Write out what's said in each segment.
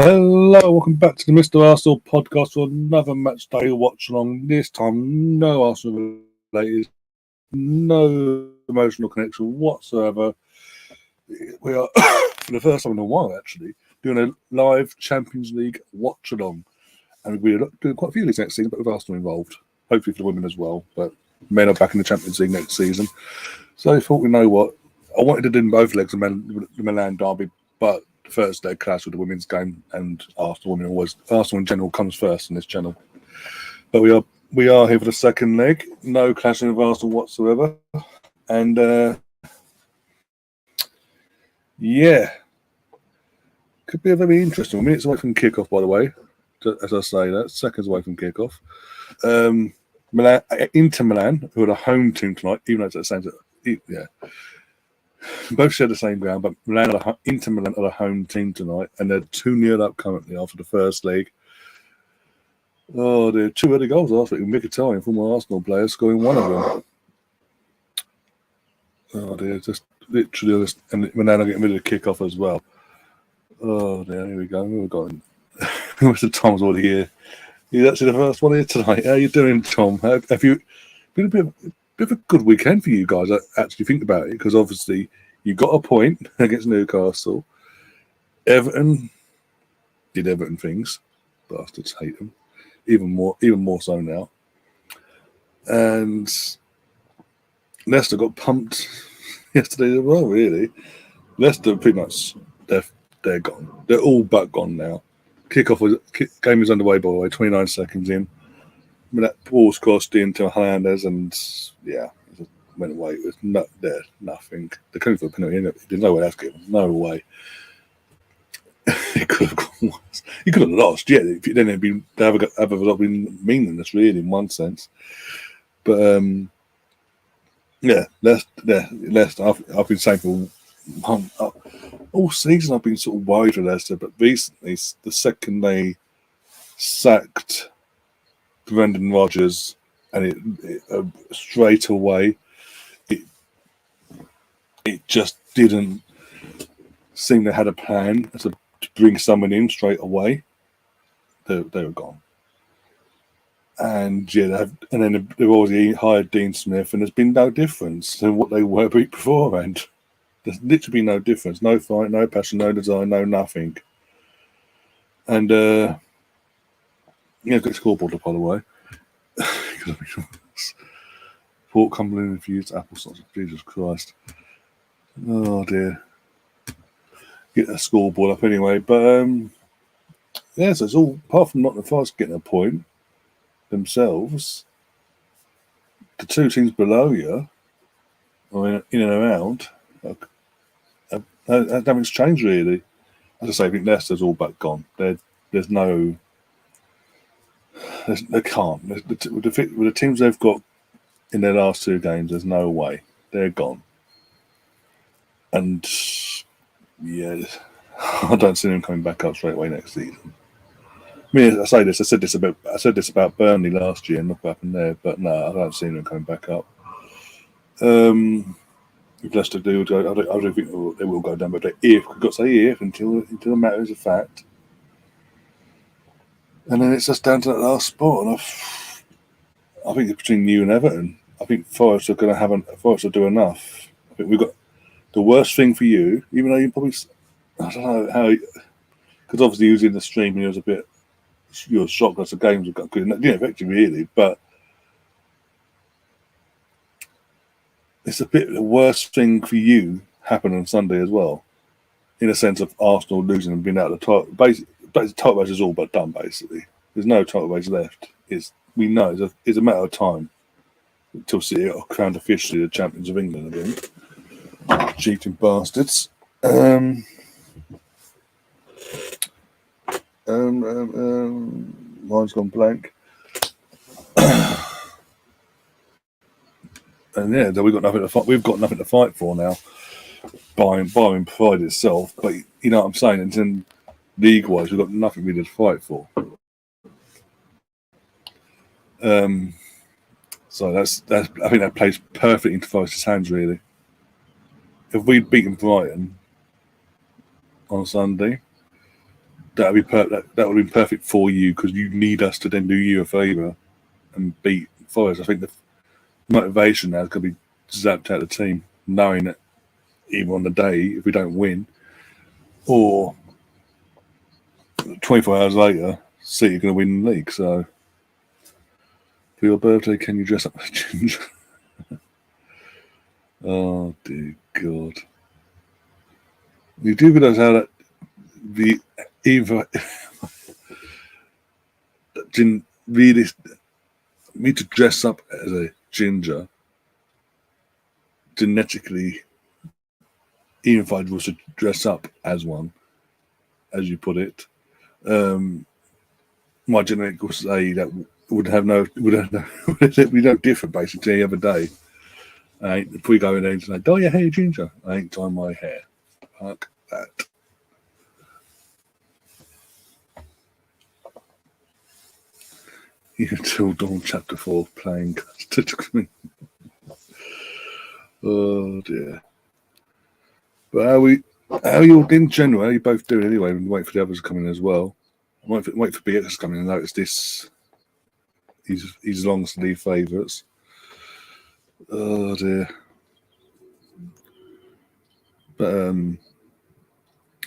Hello, welcome back to the Mr. Arsenal podcast for another match day watch-along. This time, no Arsenal related, no emotional connection whatsoever. We are, for the first time in a while actually, doing a live Champions League watch-along. And we're doing quite a few of these next season, but with Arsenal involved. Hopefully for the women as well, but men are back in the Champions League next season. So I thought, you know what, I wanted to do both legs of the Milan derby, but the first leg clash with the women's game, and Arsenal in general comes first in this channel. But we are here for the second leg. No clashing with Arsenal whatsoever, and could be a very interesting one. Minutes away from kickoff, by the way. As I say that, seconds away from kickoff. Inter Milan, who are the home team tonight, even though it's the same. Yeah. Both share the same ground, but Inter Milan are the home team tonight, and they're 2-0 up currently after the first leg. Oh, there are 2 early goals last week. Mkhitaryan, former Arsenal player, scoring one of them. Oh dear, just literally, and Milan are getting rid of the kick-off as well. Oh dear, here we go. We've got Mr. Tom's already here. He's actually the first one here tonight. How you doing, Tom? Have you been a bit of a good weekend for you guys? I actually think about it, because obviously you got a point against Newcastle. Everton did Everton things. Bastards hate them. Even more so now. And Leicester got pumped yesterday as well, really. Leicester pretty much they're gone. They're all but gone now. Game was underway, by the way, 29 seconds in. I mean, that ball's crossed into Hernandez, and it just went away. It was nothing. They couldn't for a penalty. There's no way that's given. No way. It could have gone worse. You could have lost, yeah. Then it'd been been meaningless, really, in one sense. But Leicester. I've been saying for all season I've been sort of worried for Leicester, but recently, the second they sacked Brendan Rodgers, and it straight away, it just didn't seem they had a plan to bring someone in straight away. They were gone, and then they've already hired Dean Smith, and there's been no difference to what they were beforehand. There's literally no difference, no fight, no passion, no design, no nothing. And good scoreboard, by the way. Port Cumberland infused applesauce. Jesus Christ. Oh dear. Get that scoreboard up anyway. But so it's all, apart from not the Forest getting a point themselves, the 2 teams below you, or in and around, nothing's changed really. As I say, I think Leicester's all but gone. They can't. With the teams they've got in their last 2 games, there's no way. They're gone. And I don't see them coming back up straight away next season. I mean, I said this about Burnley last year, and look what happened there. But no, I don't see them coming back up. If Leicester do, I don't think they will go down. But we've got to say if until the matter is a fact. And then it's just down to that last spot. And I think it's between you and Everton. I think Forest are going to Forest will do enough. I think we've got the worst thing for you, even though you probably, I don't know how, because obviously you was in the stream and you were shocked that the games have got good. Yeah, effectively, really, but it's a bit the worst thing for you happened on Sunday as well, in a sense of Arsenal losing and being out of the title. Basically, the title race is all but done. Basically, there's no title race left. We know it's a matter of time until City are crowned officially the champions of England again. Cheating bastards. Mine's gone blank. And we've got nothing to fight. We've got nothing to fight for now. Barring pride itself, but you know what I'm saying. And then league-wise, we've got nothing really to fight for. So that's I think that plays perfectly into Forest's hands, really. If we'd beaten Brighton on Sunday, that would have been perfect for you because you need us to then do you a favour and beat Forest. I think the motivation now is going to be zapped out of the team, knowing that either on the day, if we don't win, or 24 hours later, City are going to win the league. So, for your birthday, can you dress up as Ginger? Oh, dear God. You do realise how that the either didn't really me to dress up as a ginger genetically, even if I was to dress up as one, as you put it, my genetic would say that would have no we don't differ basically every day. If we go in there and say, "Dye your hair ginger," I ain't dyeing my hair. Fuck that. Until Dawn Chapter 4 playing custard screen. Oh dear. But how are you all in general? How are you both doing anyway? And wait for the others to come in as well. Wait for BX to come in and notice this. He's long sleeve favourites. Oh dear. But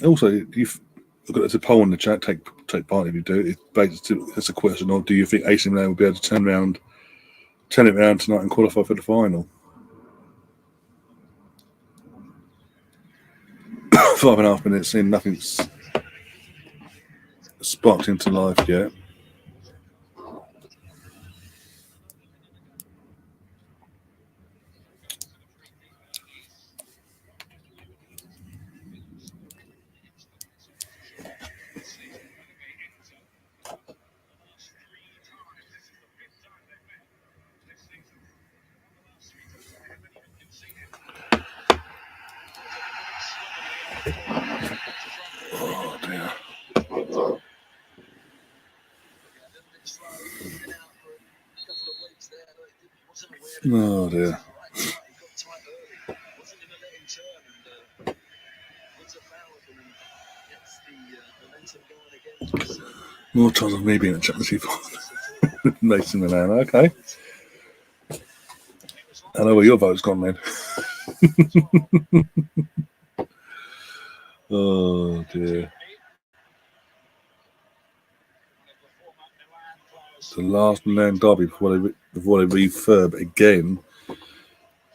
also, you've got there's a poll in the chat. Take part if you do. It's a question of: do you think AC Milan will be able to turn it around tonight and qualify for the final? 5.5 minutes in, nothing's sparked into life yet. Oh dear. Oh dear. More times of me being a Champions League final. Mason Milan, okay. I know where your vote's gone then. Oh dear. The last Milan derby before they refurb again.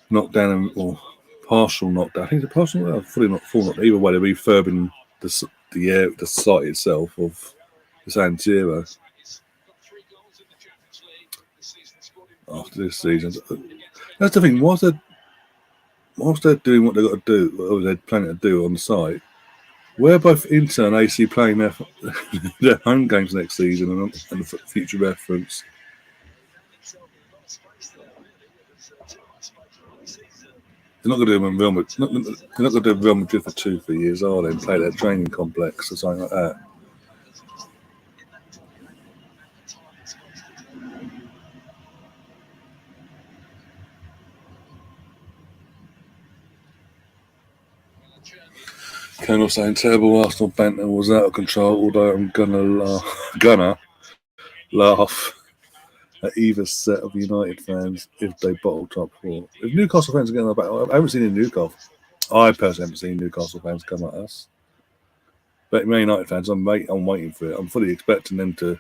Knockdown or partial knockdown. I think it's a partial knockdown, full knockdown. Either way, they're refurbing the site itself of the San Siro after this season. That's the thing. Whilst they're doing what they've got to do, or they're planning to do on the site, where both Inter and AC playing their home games next season and the future reference. They're not going to do them in Real Madrid. They're not going to do Real Madrid for 2-3 years, are they? And play their training complex or something like that. Colonel saying terrible Arsenal banter was out of control, although I'm gonna laugh at either set of United fans if they bottle top 4. If Newcastle fans are getting back, I haven't seen any Newcastle. I personally haven't seen Newcastle fans come at us. But Man United fans, I'm waiting for it. I'm fully expecting them to.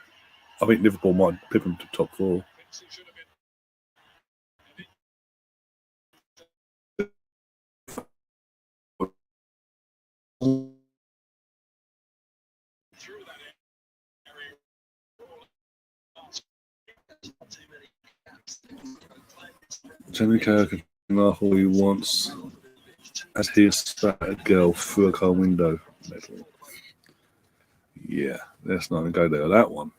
I think Liverpool might pip them to top 4. Jamie Carragher can laugh all he wants as he spattered a girl through a car window. Yeah, let's not even go there with that one.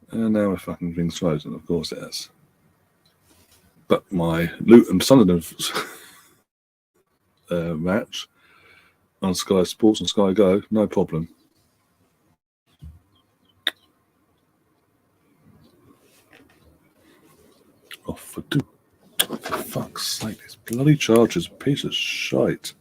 And now my fucking thing's frozen, of course it has. But my Luton Sunderland match on Sky Sports and Sky Go, no problem. Off for 2. For fuck's sake, this bloody Chargers piece of shite.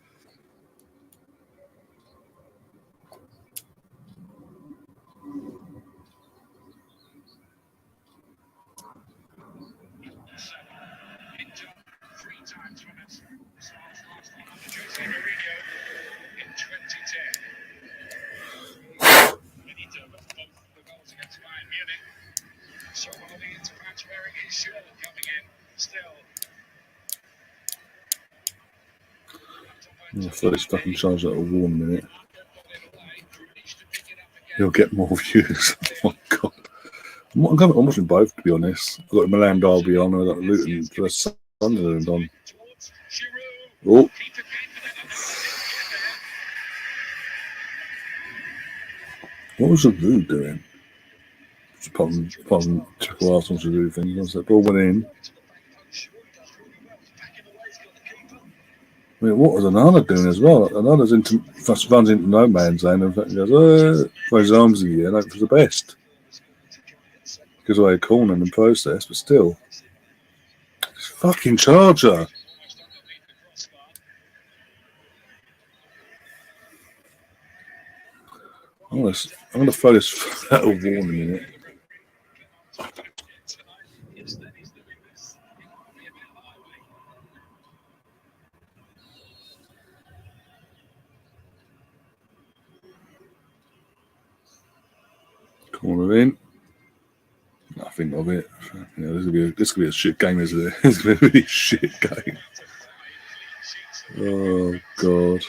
I thought this fucking charge that will warn a minute. He'll get more views. Oh my god. I'm watching both, to be honest. I've got the Milan derby on, and I've got Luton versus Sunderland on. Oh. What was Giroud doing? Apart from typical Arsenal Giroud thing. Once that ball went in. I mean, what was Anana doing as well? Anana's runs into no man's land and goes, throws his arms in the air, like for the best. Gives away a corner in the process, but still. This fucking charger. I'm gonna throw this little warning in it. Corner in. Nothing of it. You know, this could be a shit game, isn't it? It's gonna be a really shit game. Oh god.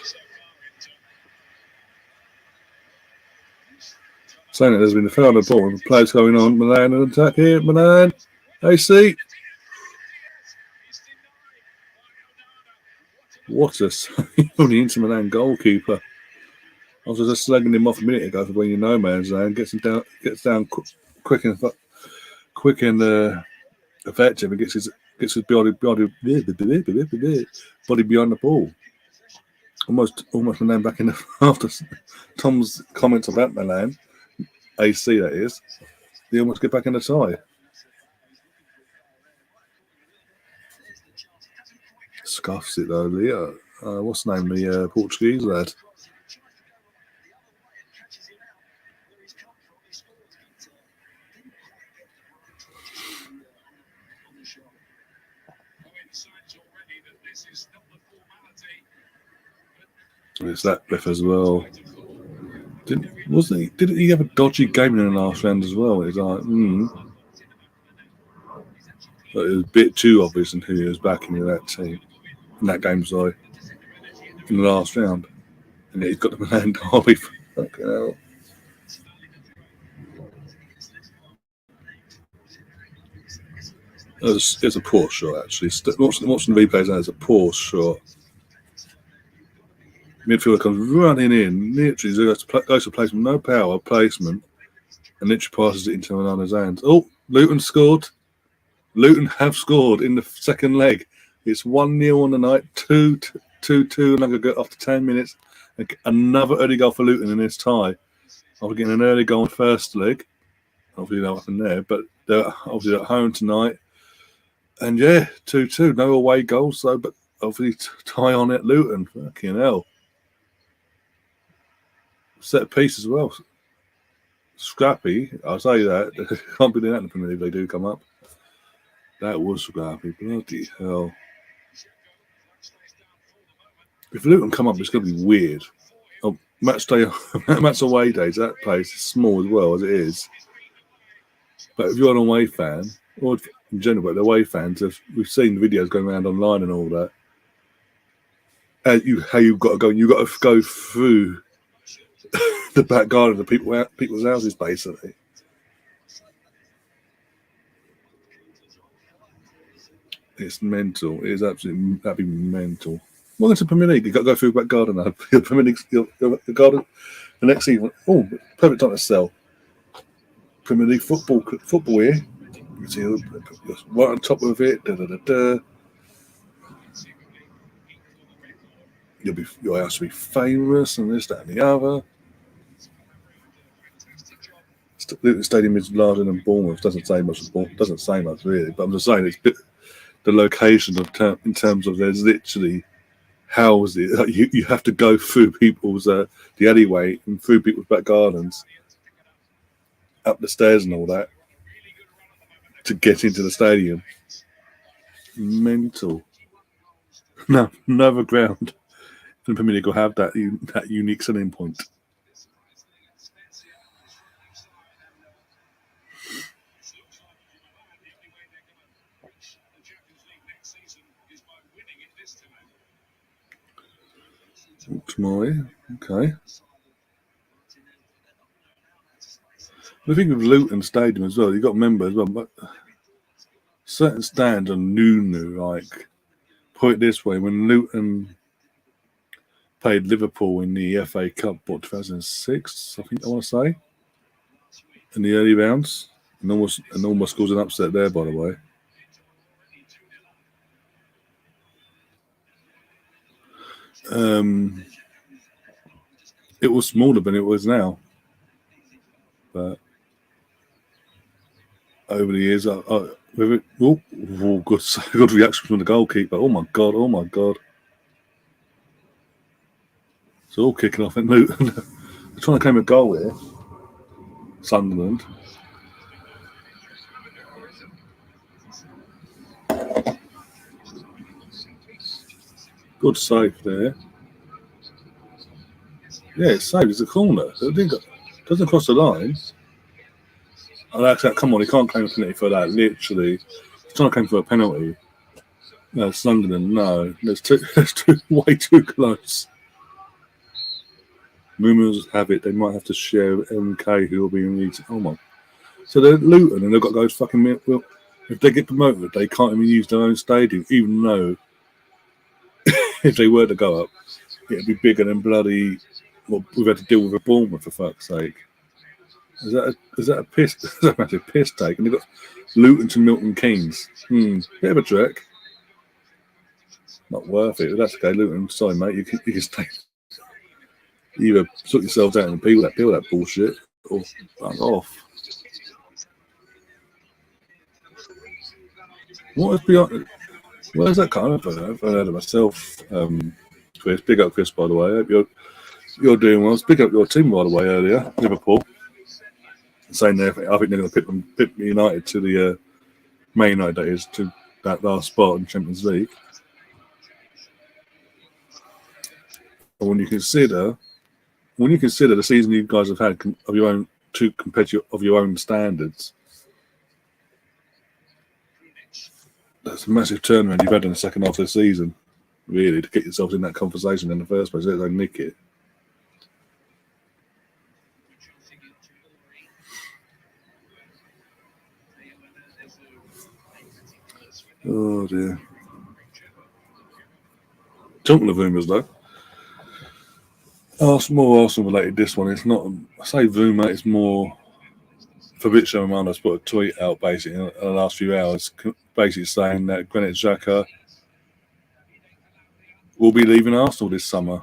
Saying that there's been a foul on the ball and players going on. Milan and attack here. Milan. AC. What a save on the Inter Milan goalkeeper. I was just slagging him off a minute ago for being in no man's land. Gets down quick and effective and gets his body behind the ball. Almost Milan back in the after Tom's comments about Milan, AC that is. They almost get back in the tie. Scuffs it though, Leo. What's the name? The Portuguese lad. It's that Biff as well. Didn't he have a dodgy game in the last round as well? It's like, But it was a bit too obvious in who he was backing in that team. In that game, sorry. In the last round. And he's got the Milan derby. Fucking hell. It was a poor shot, actually. Watching the replays now, it's a poor shot. Midfielder comes running in, literally goes to place with no power, placement, and literally passes it into Milano's hands. Oh, Luton scored. Luton have scored in the second leg. It's 1-0 on the night, 2-2 aggregate after 10 minutes. Another early goal for Luton in this tie. After getting an early goal in the first leg. Obviously, nothing there, but they're obviously at home tonight. And yeah, 2-2. No away goals, though, but obviously tie on at Luton. Fucking hell. Set piece as well. Scrappy, I'll say that. Can't be doing that in the Premier League if they do come up. That was scrappy. Bloody hell. If Luton come up, it's going to be weird. Oh, match away days, that place is small as well as it is. But if you're an away fan, or in general, but the away fans, we've seen videos going around online and all that. How you've got to go, you've got to go through the back garden of people's houses, basically. It's mental. It is absolutely, that'd be mental. Welcome to Premier League. You've got to go through the back garden now. Premier League, the garden, the next season. Oh, perfect time to sell. Premier League football here. You see, right on top of it. Your house will be famous and this, that, and the other. The stadium is larger than Bournemouth. Doesn't say much really, but I'm just saying it's the location in terms of there's literally houses. Like you have to go through people's the alleyway and through people's back gardens, up the stairs and all that to get into the stadium. Mental. No, other ground in the Premier League will have that unique selling point. Tomorrow, okay. The thing with Luton Stadium as well, you've got to remember as well, but certain stands are new. Like, put it this way, when Luton played Liverpool in the FA Cup, 2006, I think I want to say, in the early rounds, and almost caused an upset there, by the way. Um, it was smaller than it was now, but over the years, with it, good, good reaction from the goalkeeper. Oh my god! Oh my god! It's all kicking off in Luton. They're trying to claim a goal here. Sunderland. Good save there. Yeah, it's saved. It's a corner. Doesn't cross the line. Oh, come on, he can't claim a penalty for that. Literally, he's trying to claim for a penalty. No, Sunderland. No, there's way too close. Rumours have it they might have to share MK, who will be in the. Oh my! So they're Luton, and they've got to go to fucking. Well, if they get promoted, they can't even use their own stadium, even though if they were to go up, it'd be bigger than bloody. Well, we've had to deal with a Bournemouth for fuck's sake. Is that a piss? Is that a massive piss take? And they've got Luton to Milton Keynes. Bit of a trek. Not worth it. But that's okay, Luton. Sorry, mate. You can stay. You either sort yourselves out and peel that bullshit, or fuck off. What is beyond? Where's that kind of? I've heard of myself. Chris, big up Chris, by the way. I hope you're doing well. Big up your team, by the way, earlier, Liverpool. Saying there, I think they're going to pip United to the Man United, that is, to that last spot in Champions League. But when you consider the season you guys have had of your own of your own standards, that's a massive turnaround you've had in the second half of the season, really, to get yourselves in that conversation in the first place. They nick it. Oh dear. Talking of rumours though, more Arsenal related. This one, it's not. I say rumour. It's more. Fabrizio Romano's put a tweet out basically in the last few hours, basically saying that Granit Xhaka will be leaving Arsenal this summer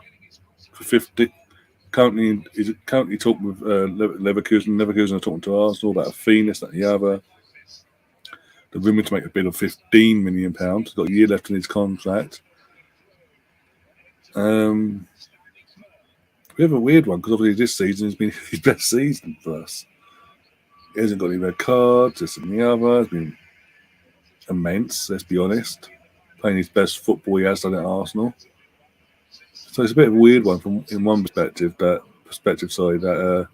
for 50. Currently talking with Leverkusen. Leverkusen are talking to Arsenal about a fee, this, that, and the other. The rumour to make a bid of £15 million. He's got a year left in his contract. We have a weird one because obviously this season has been his best season for us. He hasn't got any red cards, this and the other. It's been immense, let's be honest. Playing his best football he has done at Arsenal. So it's a bit of a weird one in one perspective. He's out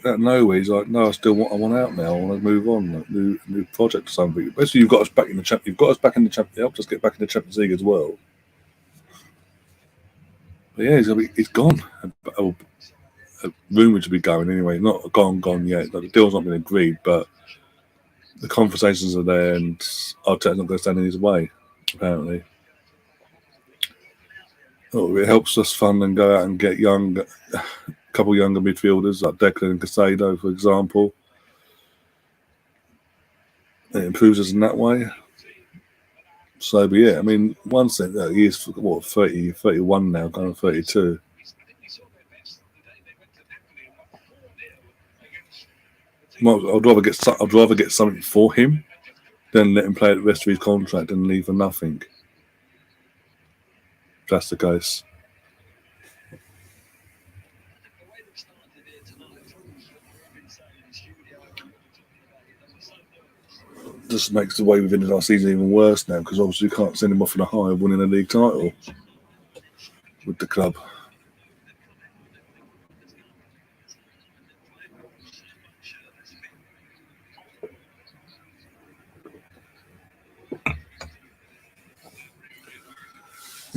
of nowhere. He's like, no, I want out now. I want to move on, like, new project or something. Basically, you've got us back in the champ. You've got us back in the champ. Helped us get back in the Champions League as well. But yeah, he's gone. Rumored to be going anyway. Not gone yet. Like, the deal's not been agreed, but the conversations are there, and Arteta's not going to stand in his way, apparently. It helps us fund and go out and get a couple younger midfielders like Declan and Casado, for example. It improves us in that way. So, but yeah, I mean, one thing, he is, 30, 31 now, kind of 32. I'd rather get something for him than let him play the rest of his contract and leave for nothing. If that's the case. Just makes the way we've ended our season even worse now, because obviously we can't send him off in a high of winning a league title with the club.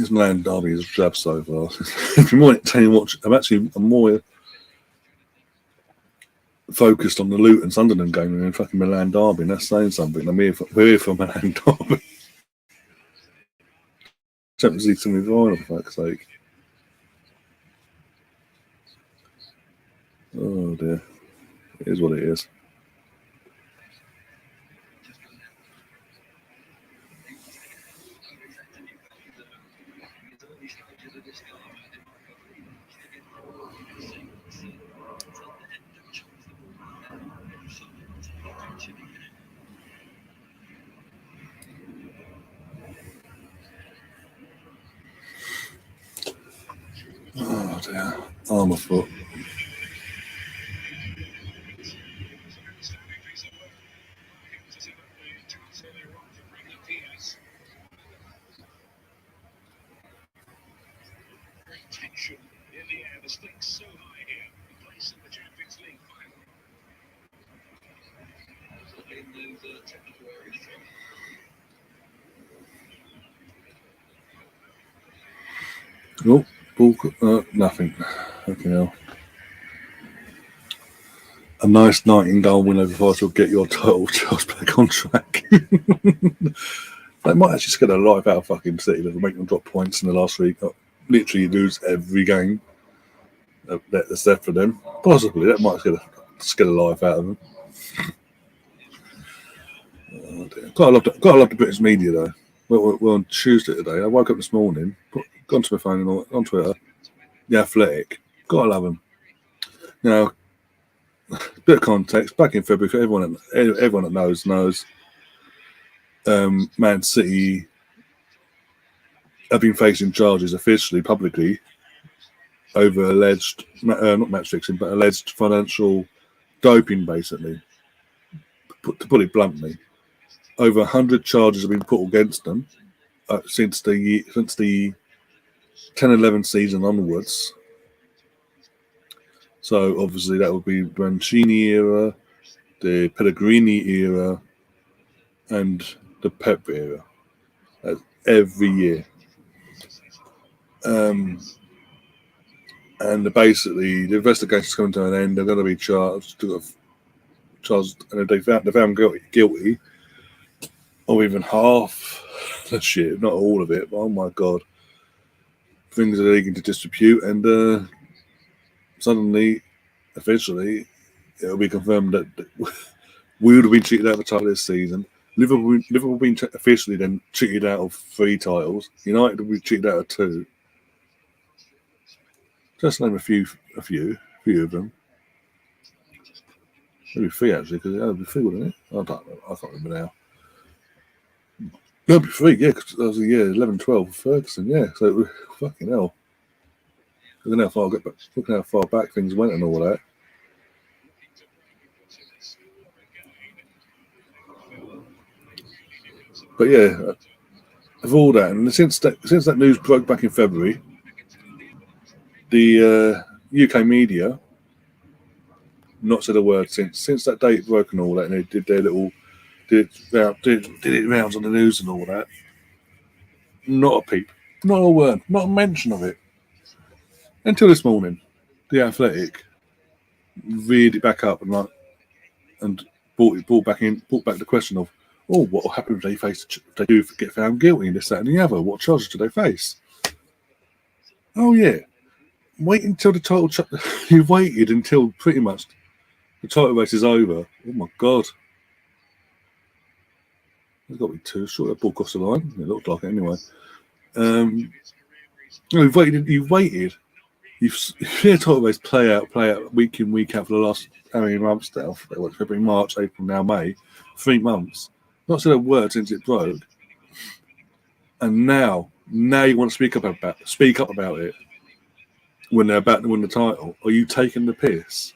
This Milan derby is drab so far. If you're more entertaining watch, I'm more focused on the Luton Sunderland game than fucking Milan derby, and that's saying something. We're here for Milan derby. Champions League semi-final, for fuck's sake. Oh dear. It is what it is. Oh dear. Arm a foot. Nope. Nothing. Okay, hell. A nice Nightingale win over Forest will get your title just back on track. They might actually scare the life out of fucking City. They'll make them drop points in the last week. Literally lose every game that's left for them. Possibly. That might scare the life out of them. Oh dear. Gotta love the British media though. We're on Tuesday today. I woke up this morning, gone to my phone and all, on Twitter. The Athletic. Gotta love them. Now, bit of context. Back in February, for everyone that knows. Man City have been facing charges officially, publicly, over alleged, not match fixing, but alleged financial doping, basically. To put it bluntly, over 100 charges have been put against them since the 10-11 season onwards. So obviously that would be the Mancini era, the Pellegrini era, and the Pep era. That's every year. And basically the investigation's coming to an end. They're going to be charged, and if they found guilty of even half the shit, not all of it, but oh my god, things are leading to dispute, and suddenly, officially, it'll be confirmed that we would have been cheated out of the title this season. Liverpool been officially then cheated out of 3 titles. United will be cheated out of 2. Just name a few of them. Maybe 3 actually, because it would be 3, wouldn't it? I don't know. I can't remember now. It'll be 3, yeah, because that was the year 11-12 with Ferguson, yeah. So fucking hell. Look at how far back things went and all that. But yeah, of all that, and since that news broke back in February, the UK media not said a word since that date broke and all that, and they did their little did it rounds on the news and all that. Not a peep, not a word, not a mention of it until this morning. The Athletic veered it back up and brought back the question of, oh, what will happen if they do get found guilty in this, that, and the other? What charges do they face? Oh yeah, wait until the title. You waited until pretty much the title race is over. Oh my god, there's got to be 2 short. That ball crossed the line. It looked like it anyway. You've waited. You've seen the title race play out week in, week out for the last how many months now? February, March, April, now May. 3 months. Not said a word since it broke. And now you want to speak up about it when they're about to win the title. Are you taking the piss?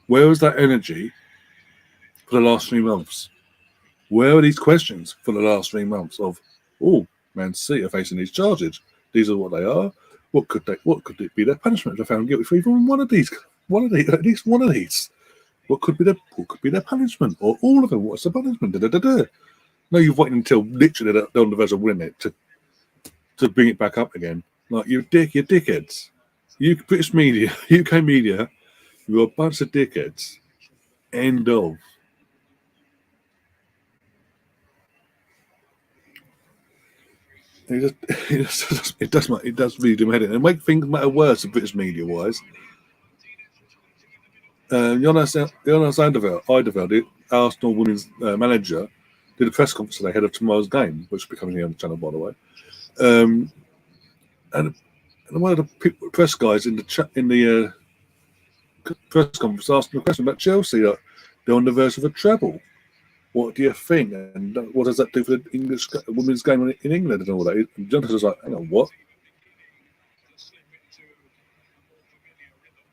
Where was that energy for the last 3 months? Where are these questions for the last 3 months of, oh, Man City are facing these charges. These are what they are. What could it be their punishment if they're found guilty for even one of these? At least one of these. What could be their punishment? Or all of them? What's the punishment? No, you've waited until literally they're on the verge of winning it to bring it back up again. Like, you're dickheads. You British media, UK media, you're a bunch of dickheads. End of. It does really do my head in. And make things matter worse than British media wise. Jonas Eideveld, the Arsenal women's manager, did a press conference today ahead of tomorrow's game, which will be coming here on the channel, by the way. And one of the press guys in the press conference asked him a question about Chelsea. They're on the verge of a treble. What do you think? And what does that do for the English women's game in England and all that? And Jonathan was like, hang on, what?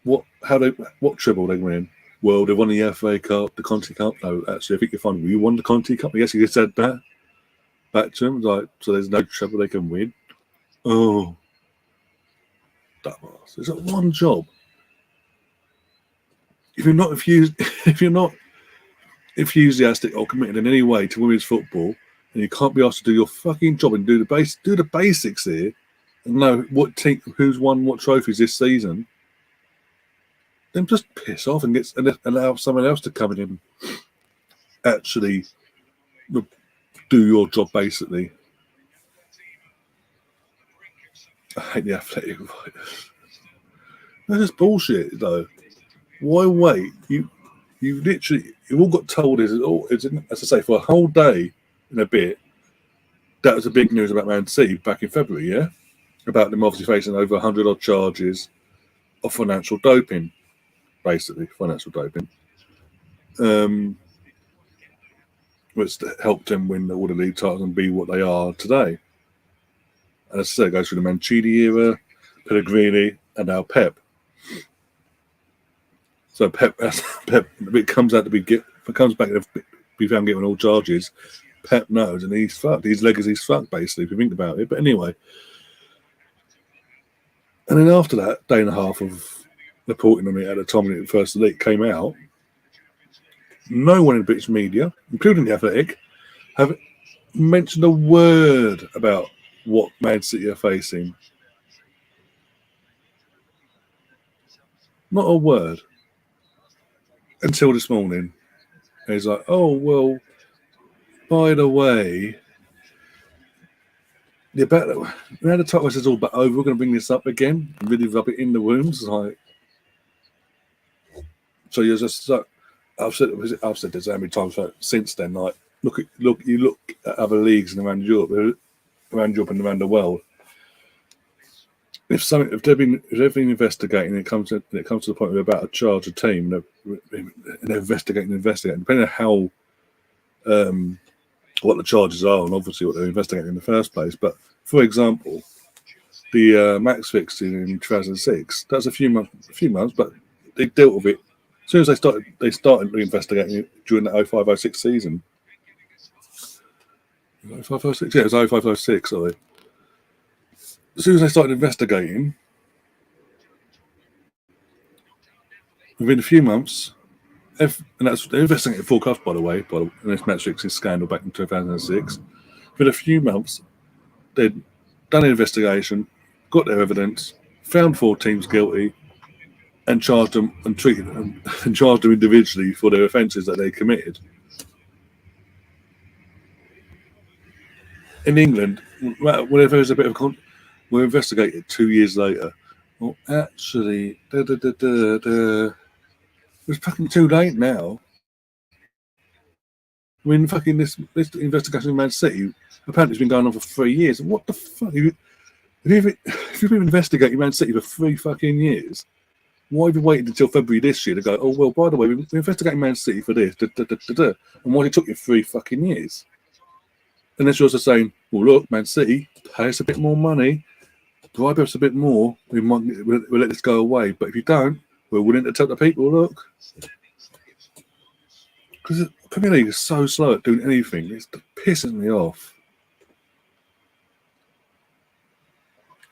What treble they win? Well, they won the FA Cup, the Conti Cup. No, actually, I think you're fine. You won the Conti Cup. I guess you said that back to him. Like, so there's no treble they can win. Oh, that was. It's one job. If you're not enthusiastic or committed in any way to women's football, and you can't be asked to do your fucking job and do the basics here, and know what team, who's won what trophies this season, then just piss off and allow someone else to come in and actually do your job, basically. I hate the Athletic writers. That's just bullshit, though. Why wait? You all got told as I say, for a whole day and a bit. That was the big news about Man City back in February, yeah? About them obviously facing over 100 odd charges of financial doping, basically, financial doping. Which helped them win all the league titles and be what they are today. And as I said, it goes through the Mancini era, Pellegrini, and now Pep. So Pep, if it comes back to be found guilty on all charges, Pep knows, and he's fucked. His legacy's fucked, basically, if you think about it. But anyway, and then after that, day and a half of reporting on it at the time when it first leak came out, no one in the British media, including the Athletic, have mentioned a word about what Man City are facing. Not a word. Until this morning. And he's like, oh, well, by the way, the title is all but over. We're going to bring this up again and really rub it in the wounds. Like, so you're just like, I've said this how many times since then. Like, look at other leagues around Europe and around the world. If they've been investigating, it comes to the point where they're about to charge a team, and they're investigating, depending on how what the charges are, and obviously what they're investigating in the first place. But for example, the Max fixing in 2006, that's a few months, but they dealt with it as soon as they started investigating it during the 05-06 season. 05-06, yeah, it was 05-06, sorry. As soon as they started investigating, within a few months, and they're investigating full cuff, by the way, in this match fixing scandal back in 2006. Within a few months, they'd done an investigation, got their evidence, found 4 teams guilty, and charged them individually for their offences that they committed. In England, whenever there's a bit of we'll investigate it 2 years later. Well, actually, it's fucking too late now. I mean, fucking this investigation in Man City apparently has been going on for 3 years. What the fuck? If you've been investigating Man City for 3 fucking years, why have you waited until February this year to go, oh, well, by the way, we're investigating Man City for this, and why it took you 3 fucking years? Unless you're also saying, well, look, Man City, pay us a bit more money, bribe us a bit more, we'll let this go away. But if you don't, we're willing to tell the people, look. Because the Premier League is so slow at doing anything, it pisses me off.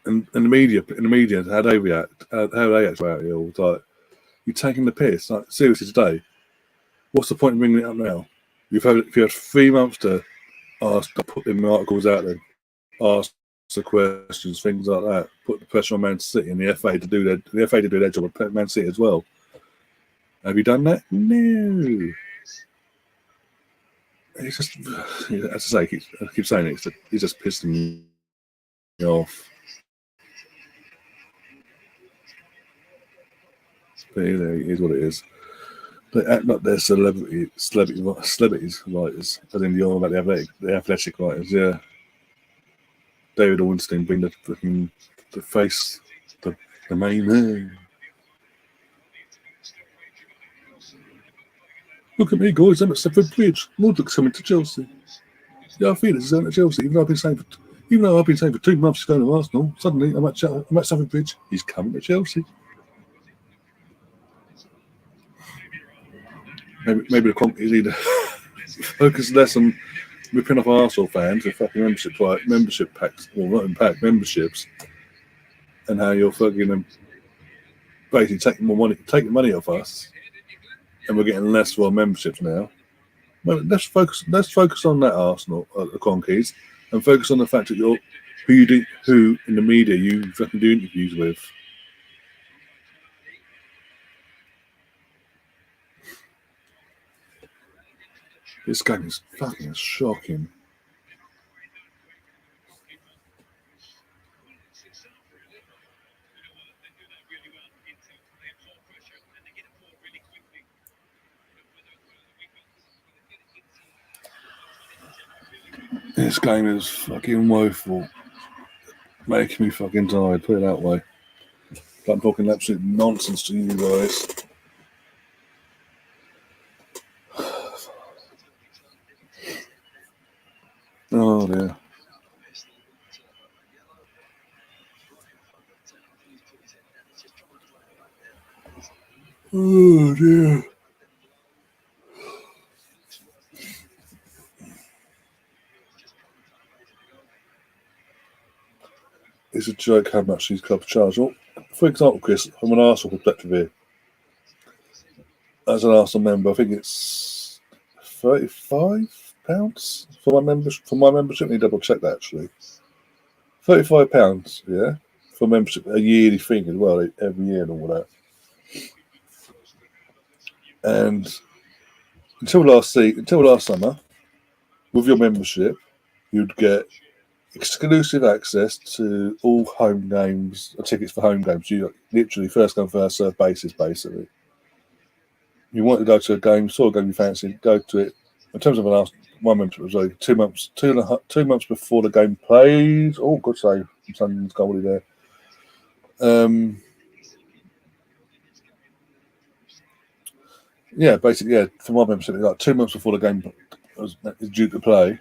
And the media, how they react, how they act about it all. It's like, you're taking the piss. Like, seriously, today, what's the point in bringing it up now? If you had 3 months to put them articles out there, ask the questions, things like that. Put the pressure on Man City and the FA to do their job, and Man City as well. Have you done that? No. It's just, as I say, I keep saying it. He's just pissing me off. But you know, it is what it is. They act like they're celebrities writers, as in you're about the athletic writers, yeah. David Ornstein being the face, the main man. Look at me, guys, I'm at Stamford Bridge. Mudrick's coming to Chelsea. Yeah, I feel it's going to Chelsea, even though I've been saying for 2 months he's going to Arsenal. Suddenly, I'm at Stamford Bridge. He's coming to Chelsea. Maybe the company is either focus less on ripping off Arsenal fans with fucking membership packs, or not memberships, and how you're fucking basically taking money off us, and we're getting less for our memberships now. Well, let's focus on that Arsenal, the Conkeys, and focus on the fact that who in the media you fucking do interviews with. This game is fucking shocking. This game is fucking woeful. Making me fucking tired, put it that way. I'm talking absolute nonsense to you guys. Oh dear. Oh dear. It's a joke how much these clubs charge. Well, for example, Chris, from an Arsenal perspective here, as an Arsenal member, I think it's £35 for my membership. I need to double check that actually. £35, yeah, for membership, a yearly thing as well, every year and all that. And until last summer, with your membership, you'd get exclusive access to all home games, tickets for home games. You literally first come first serve basis, basically. You want to go to a game, saw a game you fancy, go to it. In terms of my membership was like 2 months, 2 months before the game plays. Oh, good save! Something's goalie there. Yeah, basically, yeah. For my membership, like 2 months before the game is due to play.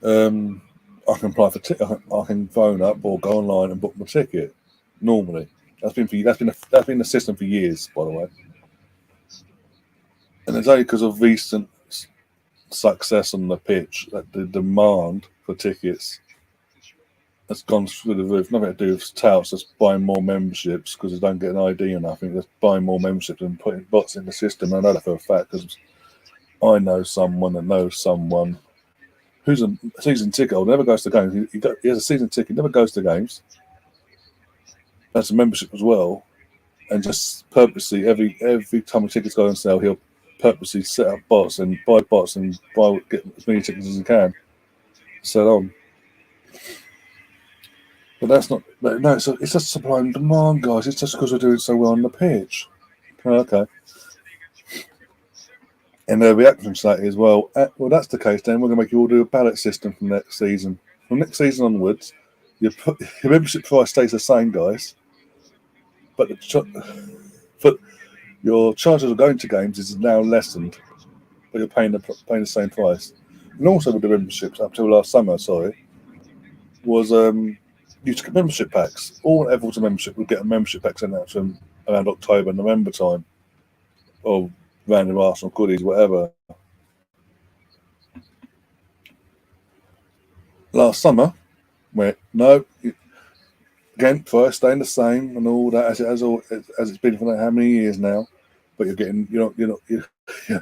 I can apply for I can phone up or go online and book my ticket. Normally, that's been the system for years, by the way. And it's only because of recent success on the pitch that the demand for tickets has gone through the roof. Nothing to do with touts, just buying more memberships because they don't get an ID or nothing. Just buying more memberships and putting bots in the system. I know that for a fact because I know someone that knows someone who's a season ticket holder, never goes to games. He has a season ticket, never goes to games. That's a membership as well. And just purposely, every time a ticket's going on sale, he'll purposely set up bots and buy get as many tickets as he can. Sell on. But that's not. But no, it's just supply and demand, guys. It's just because we're doing so well on the pitch. Okay. And their reaction to that is, well, that's the case. Then we're going to make you all do a ballot system from next season. From next season onwards, your membership price stays the same, guys. But your charges of going to games is now lessened, but you're paying the same price. And also with the memberships up till last summer, was you took membership packs. All levels of membership would get a membership pack sent out to them around October, November time, or random Arsenal goodies, whatever. Last summer, no, again, price staying the same and all that as it's been for how many years now. But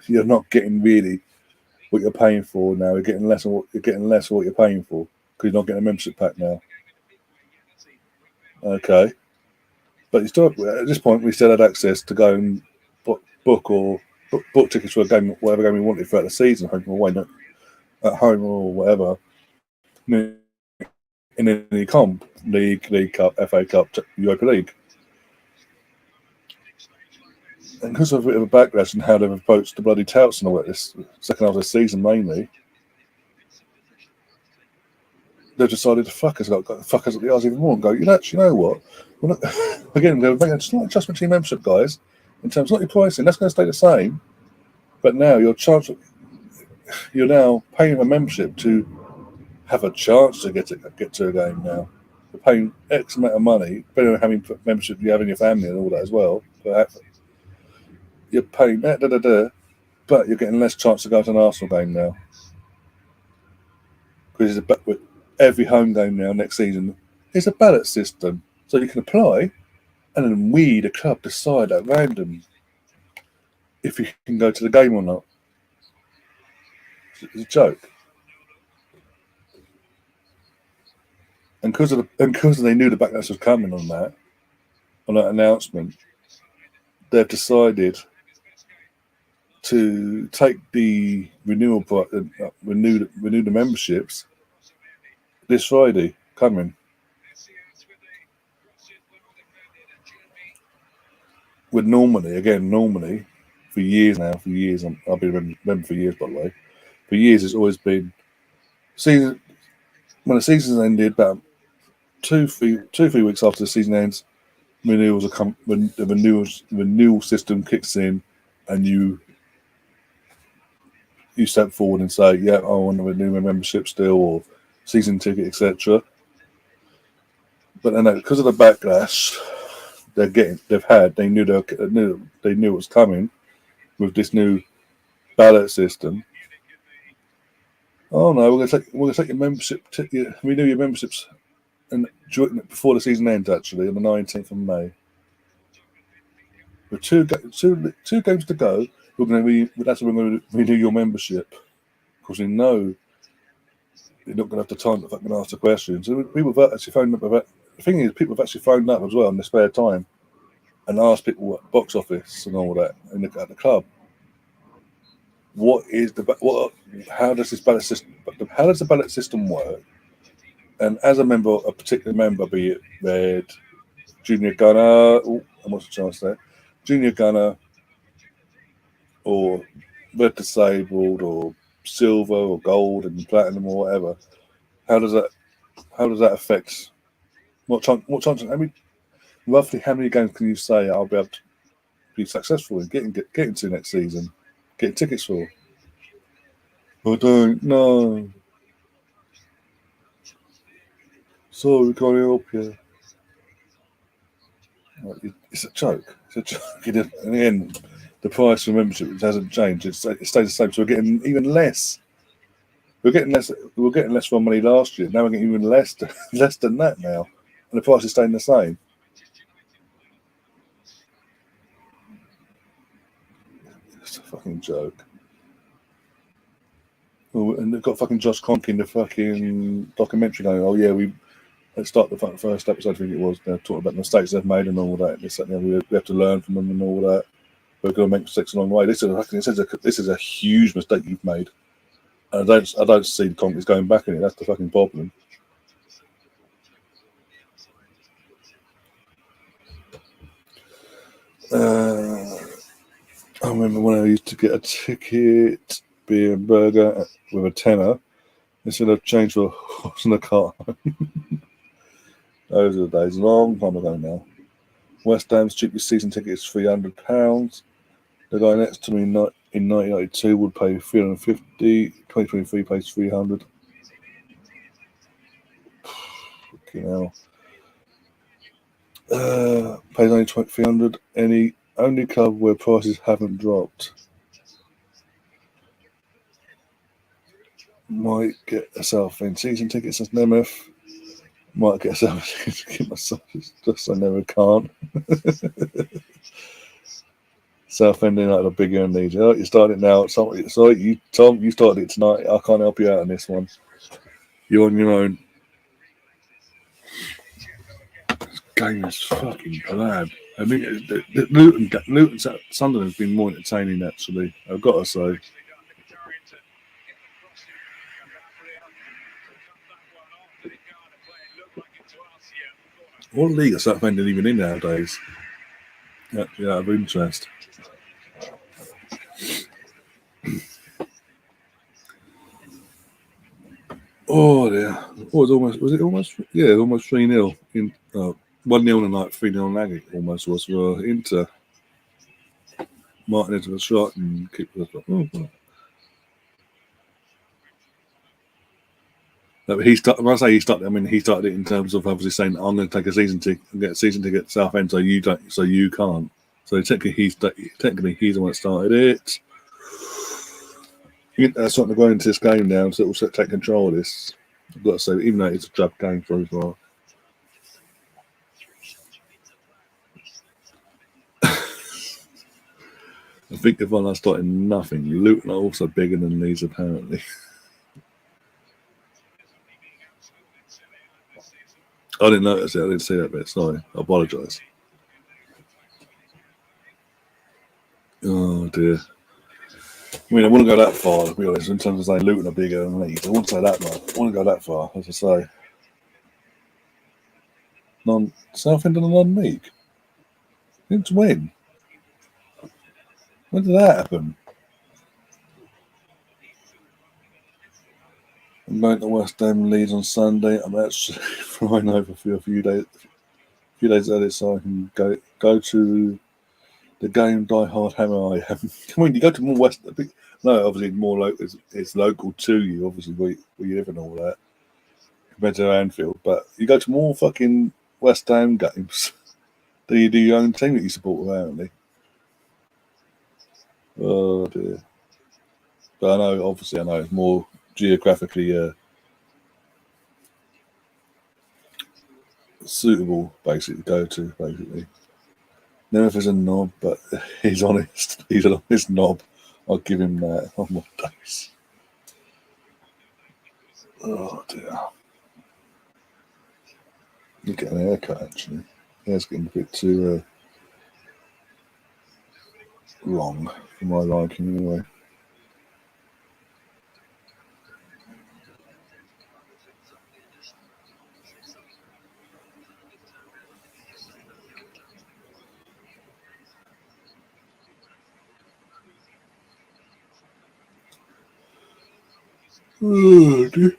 you're not getting really what you're paying for now. You're getting less of what you're paying for because you're not getting a membership pack now. Okay, but you still at this point we still had access to go and book tickets for a game, whatever game we wanted throughout the season, home or away, not at home or whatever. In any comp, League Cup, FA Cup, Europa League. And because of a bit of a backlash and how they've approached the bloody touts and all that this second half of the season mainly, they've decided to fuck us up the arse even more and go, you know what? Again, we're making a slight adjustment to your membership, guys, in terms of not your pricing. That's going to stay the same. But now you're now paying a membership to have a chance to get to a game now. You're paying X amount of money, depending on how many membership you have in your family and all that as well. You're paying that, but you're getting less chance to go to an Arsenal game now. Because with every home game now next season is a ballot system. So you can apply, and then we, the club, decide at random if you can go to the game or not. It's a joke. And because they knew the backlash was coming on that announcement, they've decided to take the renew the memberships this Friday coming. Normally, for years, I've been a member for years, by the way. For years, it's always been season. When the season's ended, about 2-3 weeks after the season ends, renewals are when the renewal system kicks in, and you step forward and say, "Yeah, I want to renew my membership still, or season ticket, etc." But then, because of the backlash they knew it was coming with this new ballot system. Oh no, we're going to take your membership, renew your memberships, and before the season ends. Actually, on the 19th of May, with two games to go, we're going to renew your membership because we know you're not going to have the time to fucking ask the questions. So people have actually phoned up about. The thing is, people have actually phoned up as well in their spare time and asked people at box office and all that at the club. How does the ballot system work? And as a particular member, be it red, junior gunner, what's the chance there? Junior gunner, or red disabled, or silver, or gold, and platinum, or whatever. How does that affect? What chance? Roughly, how many games can you say I'll be able to be successful in getting to next season, getting tickets for? I don't know. Sorry, we can't help you. It's a joke. In the end, the price for membership hasn't changed. It stays the same. So we're getting even less. We were getting less for money last year. Now we're getting even less than that now, and the price is staying the same. It's a fucking joke. And they've got fucking Josh Conk in the fucking documentary going, let's start the first episode, I think it was, they're talking about the mistakes they've made and all that. We have to learn from them and all that. We're going to make mistakes along the way. This is a huge mistake you've made. And I don't see the Conk is going back in it. That's the fucking problem. I remember when I used to get a ticket, beer and burger with a tenner, instead of change for a horse and a car. Those are the days, long time ago now. West Ham's cheapest season ticket is £300. The guy next to me in 1992 would pay $350. 2023 pays $300. Fucking hell. Pays only $300. Any only club where prices haven't dropped. Might get myself in season tickets as Nemeth. Might get myself to get myself just I never can't. Southend United are bigger than these. Oh, you started it now. Sorry, you Tom, you started it tonight. I can't help you out on this one. You're on your own. This game is fucking bad. I mean, Luton Sunderland has been more entertaining actually. I've got to say. What league is Southend even in nowadays? Yeah, of interest. Oh dear. Was it almost 3-0 in 1-0 tonight, 3-0 Naggy almost was for Inter. Martinez with a shot and kicked the shot. Oh. No, when I say he started, I mean he started it in terms of obviously saying I'm going to take a season ticket and get a season ticket at Southend, so you don't, so you can't. So technically he's the one that started it. That's starting to go into this game now, so it'll take control of this. I've got to say, even though it's a drab game for as well. I think if I started nothing, Luton are also bigger than these apparently. I didn't notice it. I didn't see that bit. Sorry. I apologise. Oh dear. I mean, I wouldn't go that far, to be honest, in terms of saying Luton are bigger than Leeds. I wouldn't say that much. I wouldn't go that far, as I say. Southend are non-league. Didn't win. When did that happen? I'm going to West Ham Leeds on Sunday. I'm actually flying over for a few days earlier so I can go to the game. Die hard hammer I am. Come on, you go to more West. No, obviously more local. It's local to you, obviously where you live and all that, compared to Anfield. But you go to more fucking West Ham games than you do your own team that you support, apparently. Oh dear. But I know it's more geographically suitable, basically, to go to, basically. Never is a knob, but he's honest. He's an honest knob. I'll give him that. Oh my days. Oh dear. You get an haircut, actually. Hair's getting a bit too long for my liking, anyway. Oh dear.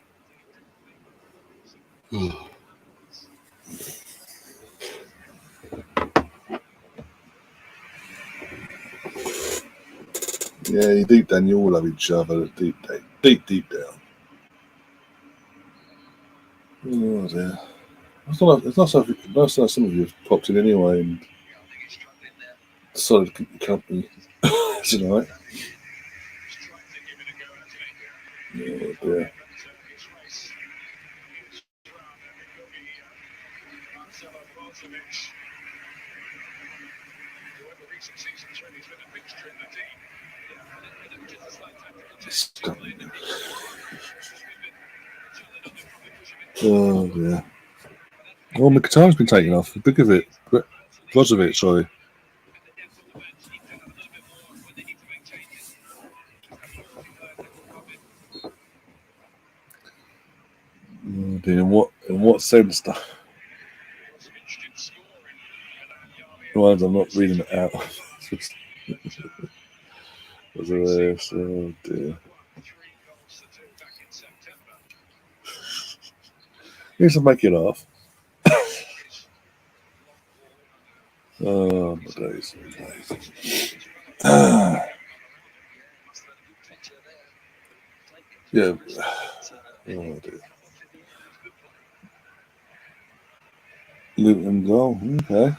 Yeah, deep down, you all love each other. Deep down. Oh dear. It's not so some of you have popped in anyway and decided to keep you company tonight. Oh dear. Oh dear. Well, Mkhitaryan's been taken off. Brozovic, sorry. Oh dear. In what sense? I'm not reading it out. Was this? Oh dear. Here's to make you laugh. Oh my days. Yeah. Oh dear. Luton goal. Okay.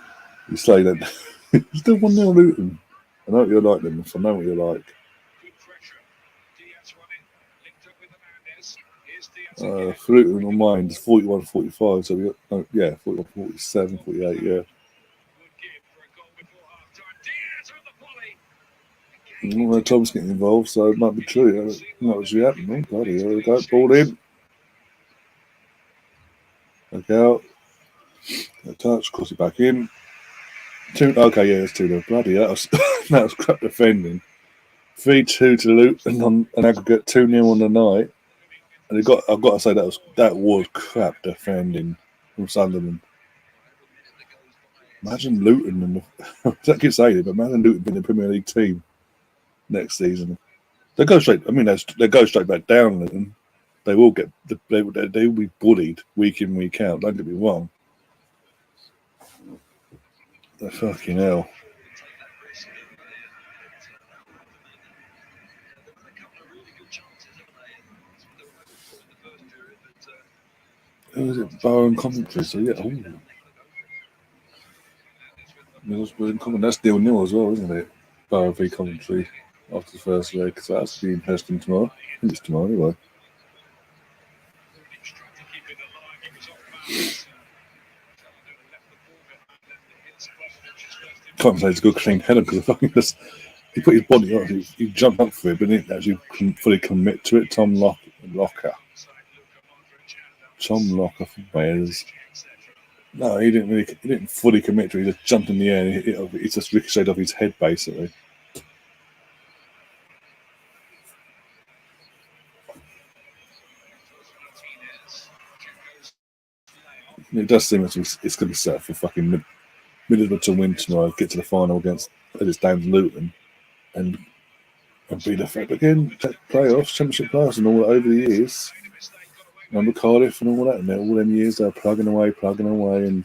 You say that. Still 1-0 Luton. I know what you're like, then. I know what you're like. For Luton on mine, it's 41-45. So we got 41-47, 48. Yeah. Well, Tom's getting involved, so it might be true. Not actually happening. Oh, bloody hell, go. Ball in. Look out. A touch, cross it back in. Okay, yeah, it's 2-0. Bloody hell. That was crap defending. 3-2 to Luton on an aggregate 2-0 on the night. And I've got to say that was crap defending from Sunderland. Imagine Luton and I keep saying it, but imagine Luton being a Premier League team next season. They go straight. I mean, they go straight back down, Luton. They will get. They will be bullied week in, week out. Don't get me wrong. The fucking hell. Who was it? Borough Coventry. So yeah. That's 0-0 as well, isn't it? Borough v Coventry after the first leg. So that's be interesting tomorrow. I think it's tomorrow anyway. Can't say it's a good clean header because he put his body on. He jumped up for it, but didn't actually fully commit to it. Tom Locker from Wales. No, he didn't fully commit to it. He just jumped in the air. And it just ricocheted off his head, basically. It does seem it's going to be set for fucking Middlesbrough to win tomorrow, get to the final against it's down to Luton, and be the fact again, playoffs, championship playoffs, and all that over the years. Remember Cardiff and all that, and all them years they're plugging away, and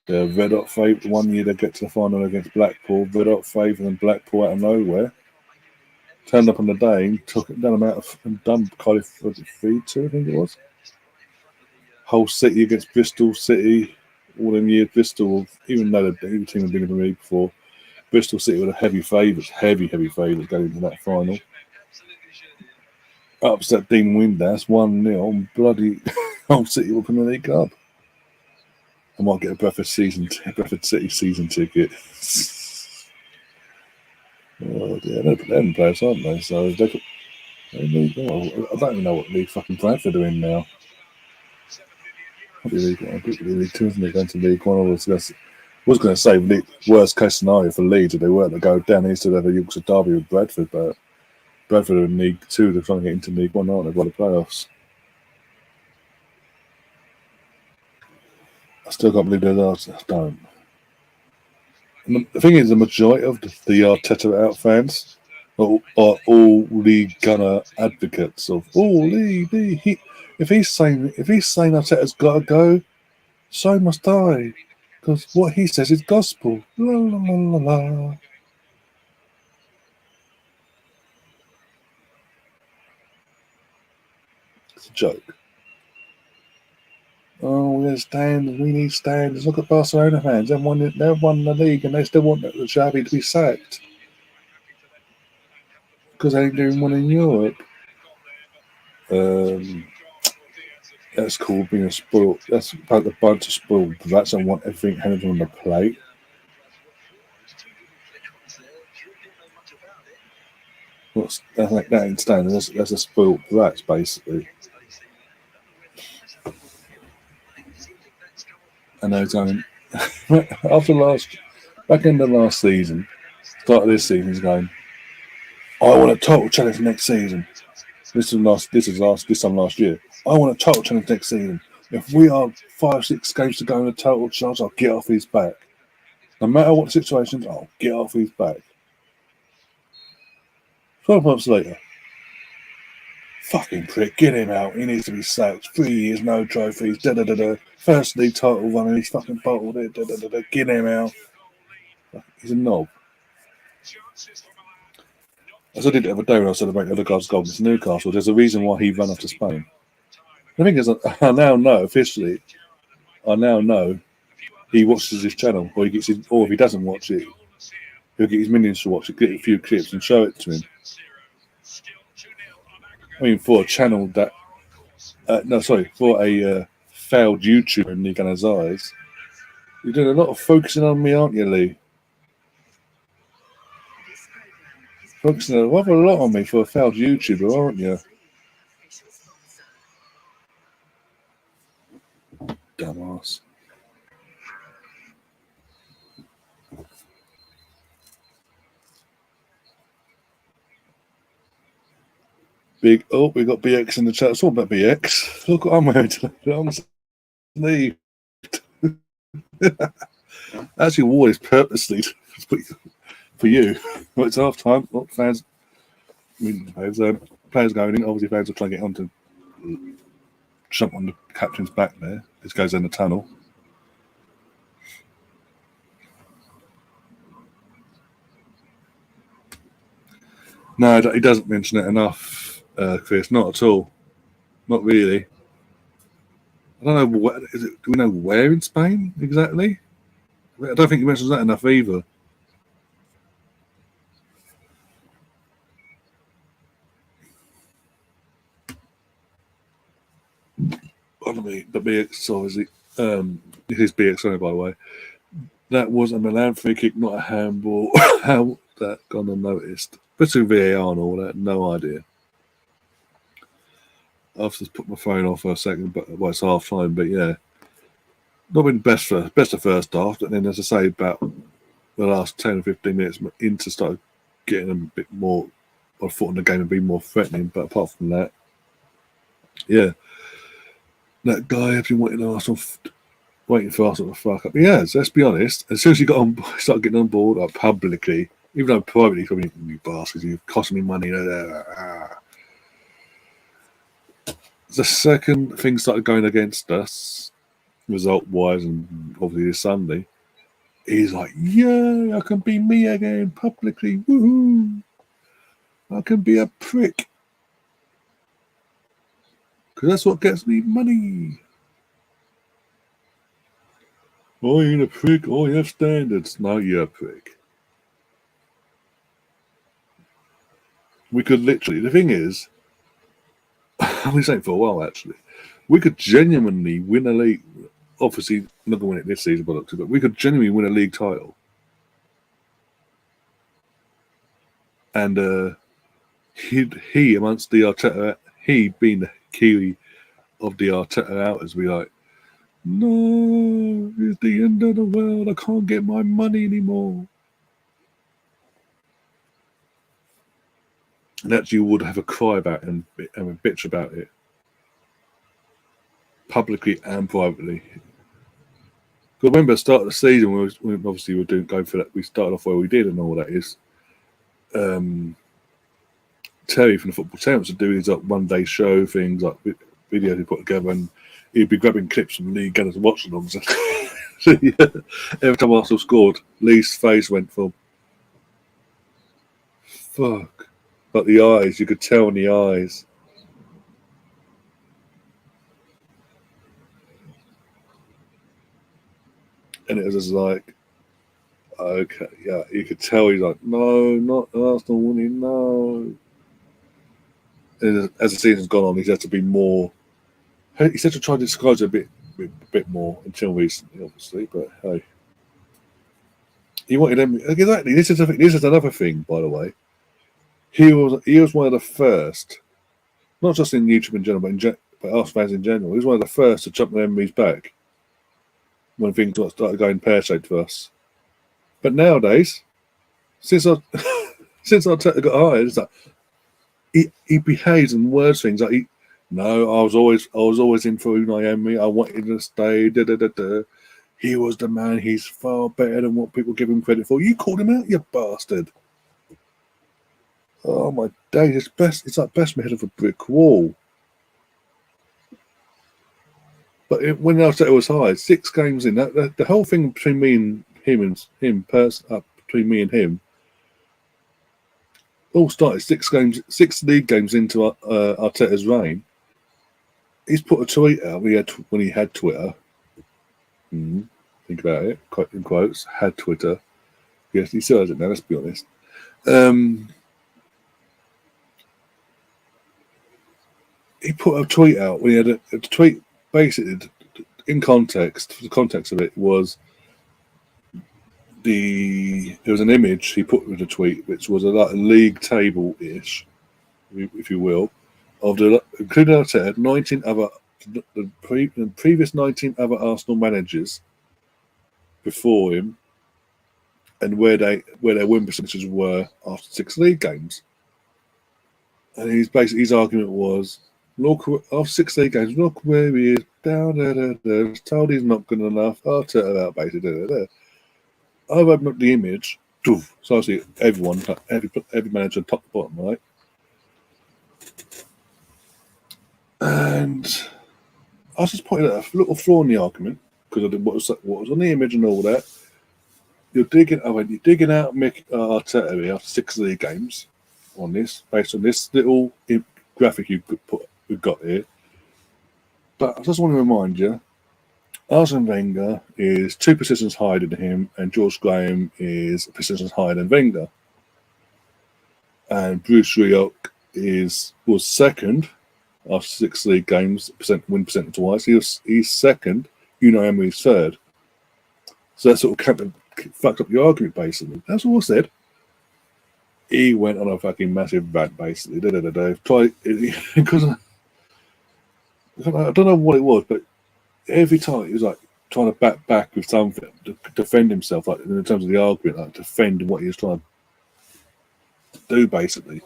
they're red hot favourite. One year they get to the final against Blackpool, red hot favourite, and Blackpool out of nowhere turned up on the day and took it down and done Cardiff 3-2, I think it was. Hull City against Bristol City, all them years. Bristol, even though the team had been in the league before, Bristol City were the heavy favourites going into that final. Upset Dean Windass 1-0 on bloody Hull City will Premier League Cup. I might get a Bradford City season ticket. Oh, yeah, they're playing players, aren't they? So I don't even know what league fucking Bradford are in now. Probably League 2, isn't it? Going to League 1. I was going to say worst case scenario for Leeds if they weren't to go down. They used to have a Yorkshire derby with Bradford, but Bradford are in League 2. They're trying to get into League 1, aren't they? By the playoffs. I still can't believe they're last. I don't. And the thing is, the majority of the Arteta out fans are all Lee Gunner advocates of. Lee. If he's saying Arteta's got to go, so must I, because what he says is gospel. La la la la la. It's a joke. Oh, we need standards. Look at Barcelona fans. They've won the league and they still want the Xavi to be sacked because they ain't doing one in Europe. That's called being a spoiled. That's about a bunch of spoiled brats that want everything handed on the plate. That ain't standard. That's a spoiled brats, basically. And they're going back in the last season, start of this season, he's going, I want a total challenge next season. This time last year. I want a total challenge next season. If we are 5-6 games to go in a total challenge, I'll get off his back. No matter what situations, I'll get off his back. 12 months later, fucking prick, get him out. He needs to be sacked. 3 years, no trophies. First league title runner, he's fucking bottled it. Get him out. He's a knob. As I did the other day when I was celebrating other guys' goals in Newcastle, there's a reason why he ran off to Spain. The thing is, I now know officially. He watches his channel, or if he doesn't watch it, he'll get his minions to watch it, get a few clips, and show it to him. I mean, for a channel that, for a failed YouTuber in Lee Gunner's eyes, you're doing a lot of focusing on me, aren't you, Lee? Focusing a rather lot on me for a failed YouTuber, aren't you? Dumbass. We got BX in the chat. It's all about BX. Look what I'm wearing today. I'm sleeved. Actually wore this purposely for you. Well, it's half time. Not fans. Players going in. Obviously, fans are trying to get on to jump on the captain's back there. This goes in the tunnel. No, he doesn't mention it enough, Chris. Not at all. Not really. I don't know what is it. Do we know where in Spain exactly? I don't think he mentions that enough either. But BX obviously, it is BX only, by the way. That was a Milan free kick, not a handball. How that gone unnoticed? Especially VAR and all that. No idea. I've just put my phone off for a second, but it's half time. But yeah, not been best of first half. And then, as I say, about the last 10 or 15 minutes, Inter started getting a bit more on foot in the game and being more threatening. But apart from that, yeah, that guy has been waiting for Arsenal to fuck up. He has, let's be honest. As soon as he started getting on board, like publicly, even though privately, probably you bastards, you've cost me money. The second thing started going against us, result-wise, and obviously this Sunday, he's like, yeah, I can be me again publicly. Woohoo! I can be a prick. Because that's what gets me money. Oh, you ain't a prick. Oh, you have standards. No, you're a prick. We could literally, the thing is, I've been saying for a while actually, we could genuinely win a league. Obviously, not going to win it this season, but we could genuinely win a league title. And he amongst the Arteta, he being the Kiwi of the Arteta outers, be like, no, it's the end of the world. I can't get my money anymore. And actually would have a cry about it and a bitch about it, publicly and privately. Because I remember at the start of the season, we obviously were going for that. We started off where we did, and all that is. Terry from the Football Temps would do these like one-day show things, like videos he put together, and he'd be grabbing clips from Lee Gunners and Watchalongs. So, yeah, every time Arsenal scored, Lee's face went from fuck. Like the eyes, you could tell in the eyes. And it was just like, okay, yeah, you could tell he's like, no, not Arsenal winning, no. And as the season's gone on, he's had to be more. He's had to try to disguise it a bit more until recently, obviously. But hey, he wanted them exactly. This is another thing, by the way. He was one of the first, not just in YouTube in general, but us fans in general. He was one of the first to jump on enemy's back when things started going pear-shaped for us. But nowadays, since Arteta got hired, it's like he behaves and words things like no, I was always in for Unai Emery. I wanted to stay. He was the man. He's far better than what people give him credit for. You called him out, you bastard. Oh my days! It's like best me head of a brick wall. But when Arteta was hired, 6 games in, the whole thing between me and him between me and him, all started 6 league games into Arteta's reign. He's put a tweet out when he had Twitter. Think about it, in quotes, had Twitter. Yes, he still has it now, let's be honest. He put a tweet out when he had a tweet, basically, in context, the context of it was there was an image he put with a tweet, which was like a league table ish, if you will, of including Arteta, 19 other the previous 19 other Arsenal managers before him, and where their win percentages were after 6 league games. And his argument was, look, after 6 league games, look where he is. Told he's not good enough. Arteta out basically. I've opened up the image. So obviously every manager top to bottom, right? And I was just pointing out a little flaw in the argument because of what was on the image and all that. You're digging out Mick Arteta after 6 league games on this, based on this little graphic we've got here. But I just want to remind you, Arsene Wenger is 2 positions higher than him, and George Graham is positions higher than Wenger. And Bruce Rioch was second after 6 league games, win percentage-wise. He's second. Emery's third. So that sort of fucked up the argument, basically. That's all I said. He went on a fucking massive rant, basically. Because I don't know what it was, but every time he was like trying to back with something to defend himself, like in terms of the argument, like defend what he was trying to do, basically.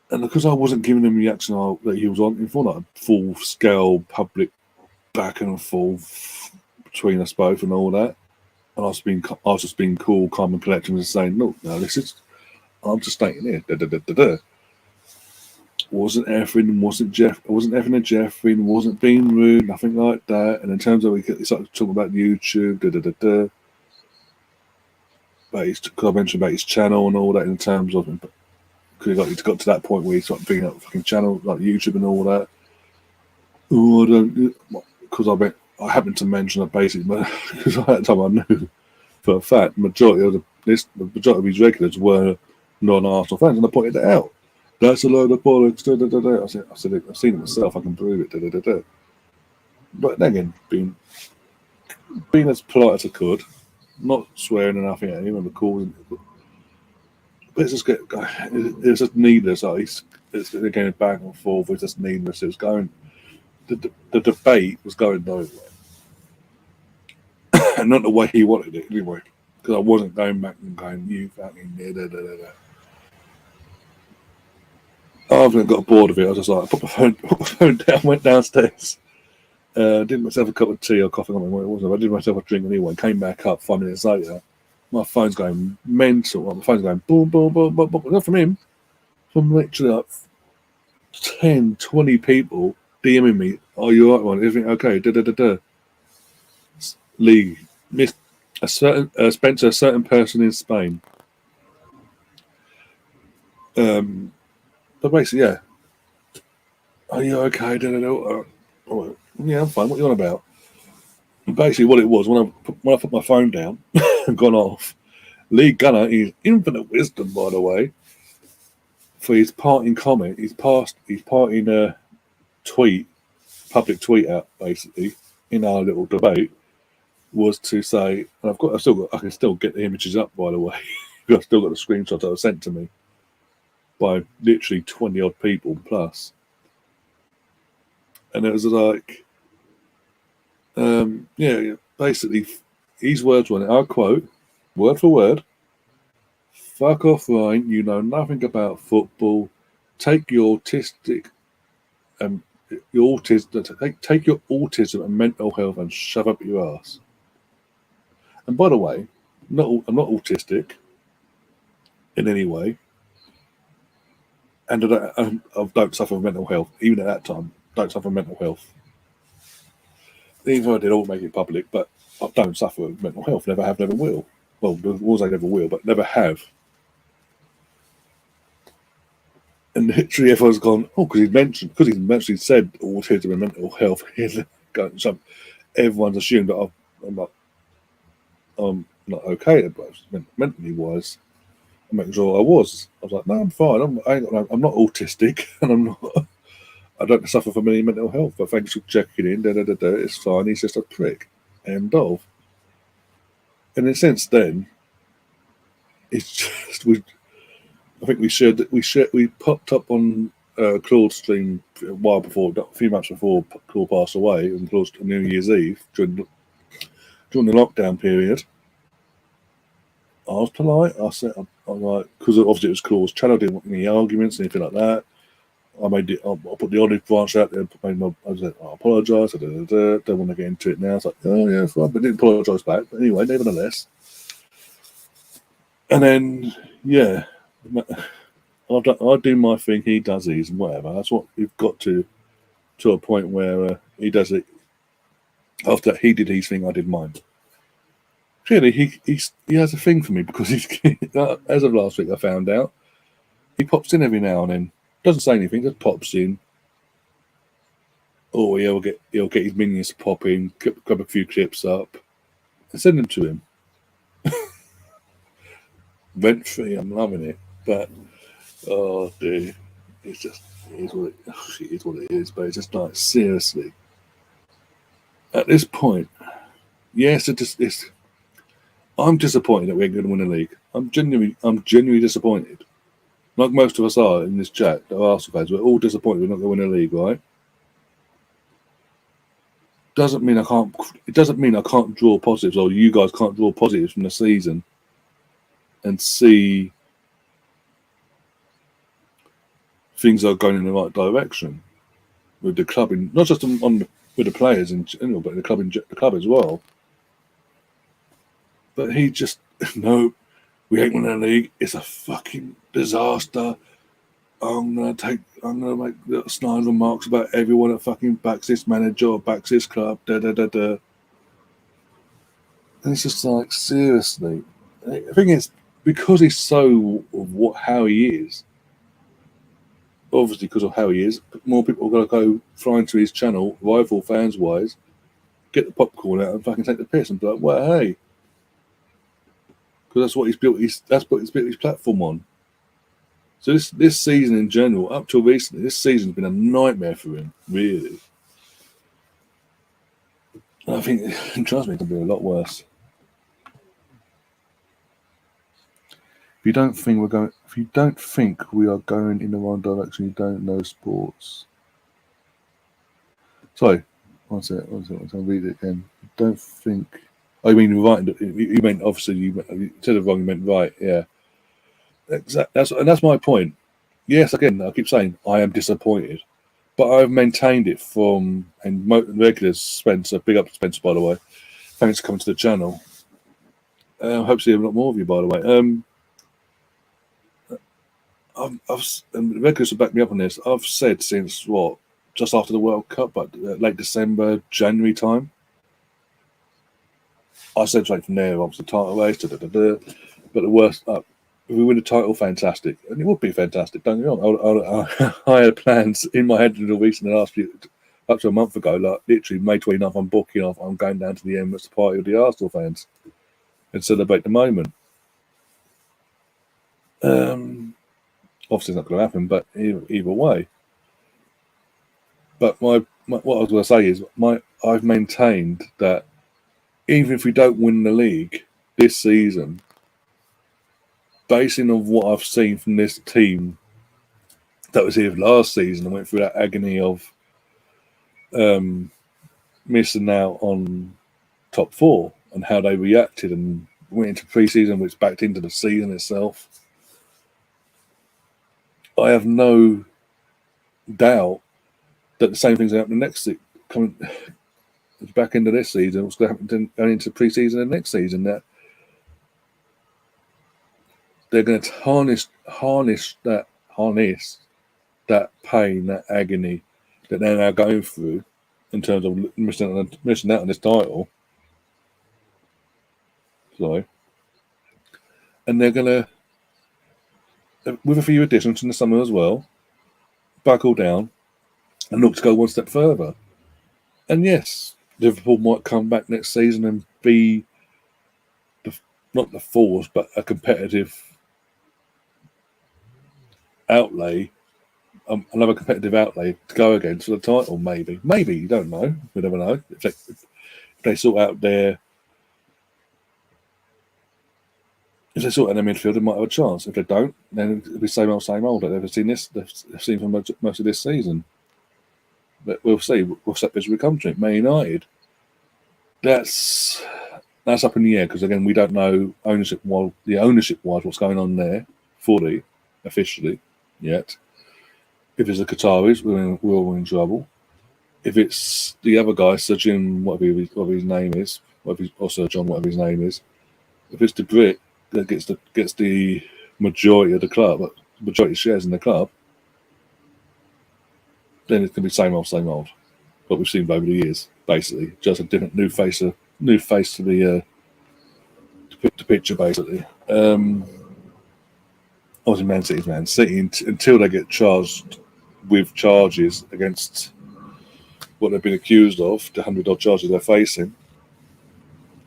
And because I wasn't giving him the reaction that he was on for, like a full-scale public back and forth between us both and all that, and I was just being cool, calm, and collected, and saying, "Look, no, I'm just stating here, wasn't effing, wasn't effing and Jeffrey, wasn't being rude, nothing like that." And in terms of, he started talking about YouTube, because I mentioned about his channel and all that, in terms of, because he got to that point where he started bringing up fucking channel like YouTube and all that. Oh, I don't, because I happened to mention that basically, because at that time I knew for a fact the majority of his regulars were non-Arsenal fans, and I pointed it out. That's a load of bollocks. I said, I've seen it myself. I can prove it. But then again, being as polite as I could, not swearing or nothing at him on the call. But it's just needless. It's going back and forth. It's just needless. It was going. The debate was going nowhere, and not the way he wanted it anyway. Because I wasn't going back and going, "You fucking After I got bored of it, I was just like, put my phone down, went downstairs, did myself a cup of tea or coffee, I don't know what it was. I did myself a drink anyway, came back up 5 minutes later. My phone's going mental. My phone's going boom, boom, boom, boom, boom. Not from him, from literally like 10, 20 people DMing me. "Oh, you alright, one? Everything okay? League. Missed Spencer, a certain person in Spain. But basically, yeah. "Are you okay? Oh, yeah, I'm fine. What are you on about?" And basically, what it was, when I put my phone down and gone off, Lee Gunner, his infinite wisdom, by the way, for his parting comment, his parting public tweet out, basically, in our little debate, was to say, and I can still get the images up, by the way. I've still got the screenshots that were sent to me by literally 20 odd people plus. And it was like, basically, his words were, I quote, word for word, "Fuck off, Ryan, you know nothing about football. Take your autism and mental health and shove up your ass." And by the way, I'm not autistic in any way, and I don't suffer from mental health. Even at that time, don't suffer from mental health. Even though I did all make it public, but I don't suffer with mental health. Never have, never will. Well, there was I never will, but never have. And literally, everyone's gone, "Oh, because he's actually said autism and mental health." Everyone's assumed that I'm not okay, but mentally wise. I'm making sure I was. I was like, "No, I'm fine. I'm not autistic, and I don't suffer from any mental health. But thanks for checking in. It's fine. He's just a prick." End of. And then since then, it's just I think we popped up on Claude's stream a few months before Claude passed away, and Claude's New Year's Eve during the lockdown period. I was polite. I said, I'm like, because obviously it was Claude's channel, I didn't want any arguments, anything like that. I put the olive branch out there. I said, I apologise. Don't want to get into it now. It's like, oh yeah, fine, but didn't apologise back. But anyway, nevertheless. And then, yeah, I do my thing. He does his, and whatever. That's what we've got to a point where he does it. After he did his thing, I did mine. Clearly, he has a thing for me because he's as of last week I found out he pops in every now and then. Doesn't say anything, just pops in. Or he'll get his minions to pop in, grab a few clips up, and send them to him. Rent free, I'm loving it. But oh dude, it is what it is. But it's just like, seriously, at this point, yes, I'm disappointed that we're going to win the league. I'm genuinely disappointed. Like most of us are in this chat, the Arsenal fans, we're all disappointed we're not going to win the league, right? Doesn't mean I can't. It doesn't mean I can't draw positives, or you guys can't draw positives from the season and see things are going in the right direction with the club, not just with the players in general, but the club as well. But he just no. We ain't winning the league. It's a fucking disaster. I'm gonna make little snide remarks about everyone that fucking backs this manager or backs this club. And it's just like, seriously. I think it's because he's so how he is. Obviously, because of how he is, more people are gonna go flying to his channel, rival fans wise, get the popcorn out and fucking take the piss and be like, well, hey. Because that's what he's built his platform on. So this season in general, up till recently, this season's been a nightmare for him, really. And I think, trust me, it can be a lot worse. If you don't think we are going in the wrong direction, you don't know sports. Sorry, one second. I'll read it again. You don't think. Oh, you mean right? You meant obviously. You said it wrong. You meant right. Yeah. Exactly. That's my point. Yes, again, I keep saying I am disappointed, but I've maintained it from regulars. Spencer, big up to Spencer, by the way. Thanks for coming to the channel. Hope to see a lot more of you, by the way. And regulars will back me up on this. I've said since just after the World Cup, but late December, January time. I said straight from there, obviously, title race, but the worst. If we win the title, fantastic, and it would be fantastic. Don't get me wrong. I had plans in my head until recently, up to a month ago. Like literally, May 29th, I'm booking off. I'm going down to the Emirates to party with the Arsenal fans and celebrate the moment. Obviously, it's not going to happen, but either way. But what I was going to say is, I've maintained that even if we don't win the league this season, basing on what I've seen from this team that was here last season and went through that agony of missing out on top four and how they reacted and went into pre-season, which backed into the season itself, I have no doubt that the same thing's going to happen next season, coming back into this season. What's going to happen going into pre-season and next season? That they're going to harness that pain, that agony that they're now going through in terms of missing out on this title. So, and they're going to, with a few additions in the summer as well, buckle down and look to go one step further. And yes, Liverpool might come back next season and be not the force, but a competitive outlay, another competitive outlay to go against for the title. Maybe you don't know. We never know if they sort out their if they sort out their midfield, they might have a chance. If they don't, then it'll be same old. They've seen this. They've seen for most of this season. But we'll see. We'll set as we come to it. Man United. That's up in the air because again we don't know ownership wise what's going on there fully, officially yet. If it's the Qataris, we're all in trouble. If it's the other guy, Sir Jim, whatever his name is, or Sir John, whatever his name is, if it's the Brit that gets the majority of the club, majority of shares in the club, then it's going to be same old. What we've seen over the years, basically, just a different new face to the picture, basically. Obviously, Man City until they get charged with charges against what they've been accused of, the 100-odd charges they're facing.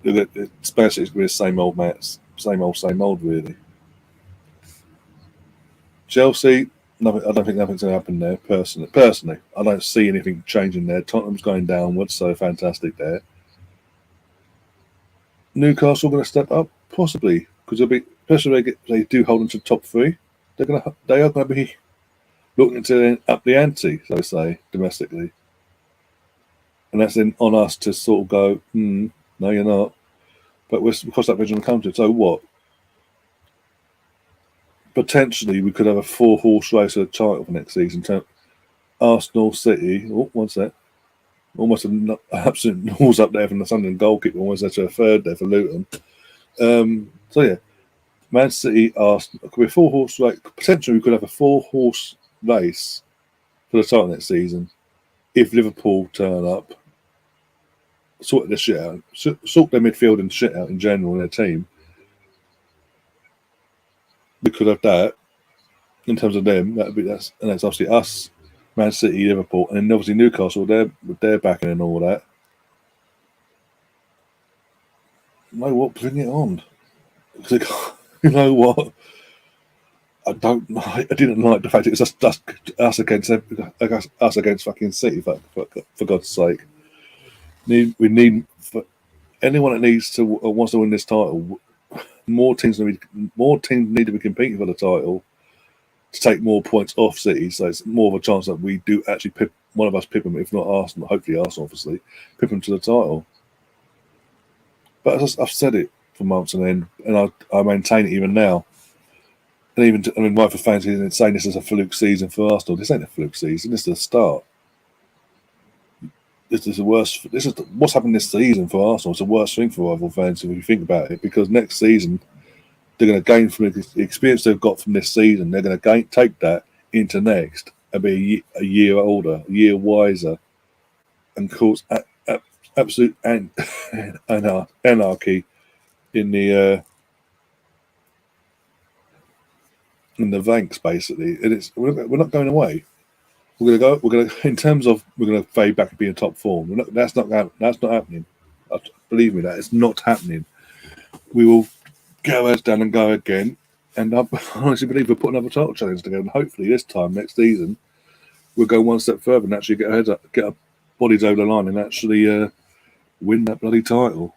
It's basically going to be the same old, really. Chelsea, nothing. I don't think nothing's going to happen there. Personally, I don't see anything changing there. Tottenham's going downwards, so fantastic there. Newcastle going to step up, possibly, because especially if they do hold into the top three. They are going to be looking to up the ante, so to say, domestically. And that's then on us to sort of go, no, you're not. But we'll cross that bridge when we come to it. So what? Potentially, we could have a 4-horse race for the title for next season. Arsenal, City. What's that? Almost an absolute nose up there from the Sunderland goalkeeper. Almost there to a third there for Luton. So yeah, Man City, Arsenal. It could be a 4-horse race. Potentially, we could have a 4-horse race for the title next season if Liverpool turn up, sort their shit out, sort their midfield and shit out in general in their team. We could have that in terms of them. And that's obviously us, Man City, Liverpool, and then obviously Newcastle. With their backing and all that. You know what? Bring it on. You know what? I didn't like the fact it was just us against fucking City. For God's sake, we need for anyone that wants to win this title. More teams need to be competing for the title to take more points off City, so it's more of a chance that we do actually pip them, if not Arsenal. Hopefully Arsenal, obviously, pip them to the title. But I've said it for months and I maintain it even now. And even right for fans saying this is a fluke season for Arsenal. This ain't a fluke season. This is the start. This is what's happened this season for Arsenal. It's the worst thing for rival fans if you think about it, because next season they're going to gain from the experience they've got from this season. They're going to take that into next and be a year older, a year wiser, and cause absolute anarchy in the ranks, basically. And we're not going away. We're going to fade back and be in top form. That's not happening. Believe me, that is not happening. We will get our heads down and go again. And I honestly believe we'll put another title challenge together. And hopefully this time next season we'll go one step further and actually get our bodies over the line and actually win that bloody title.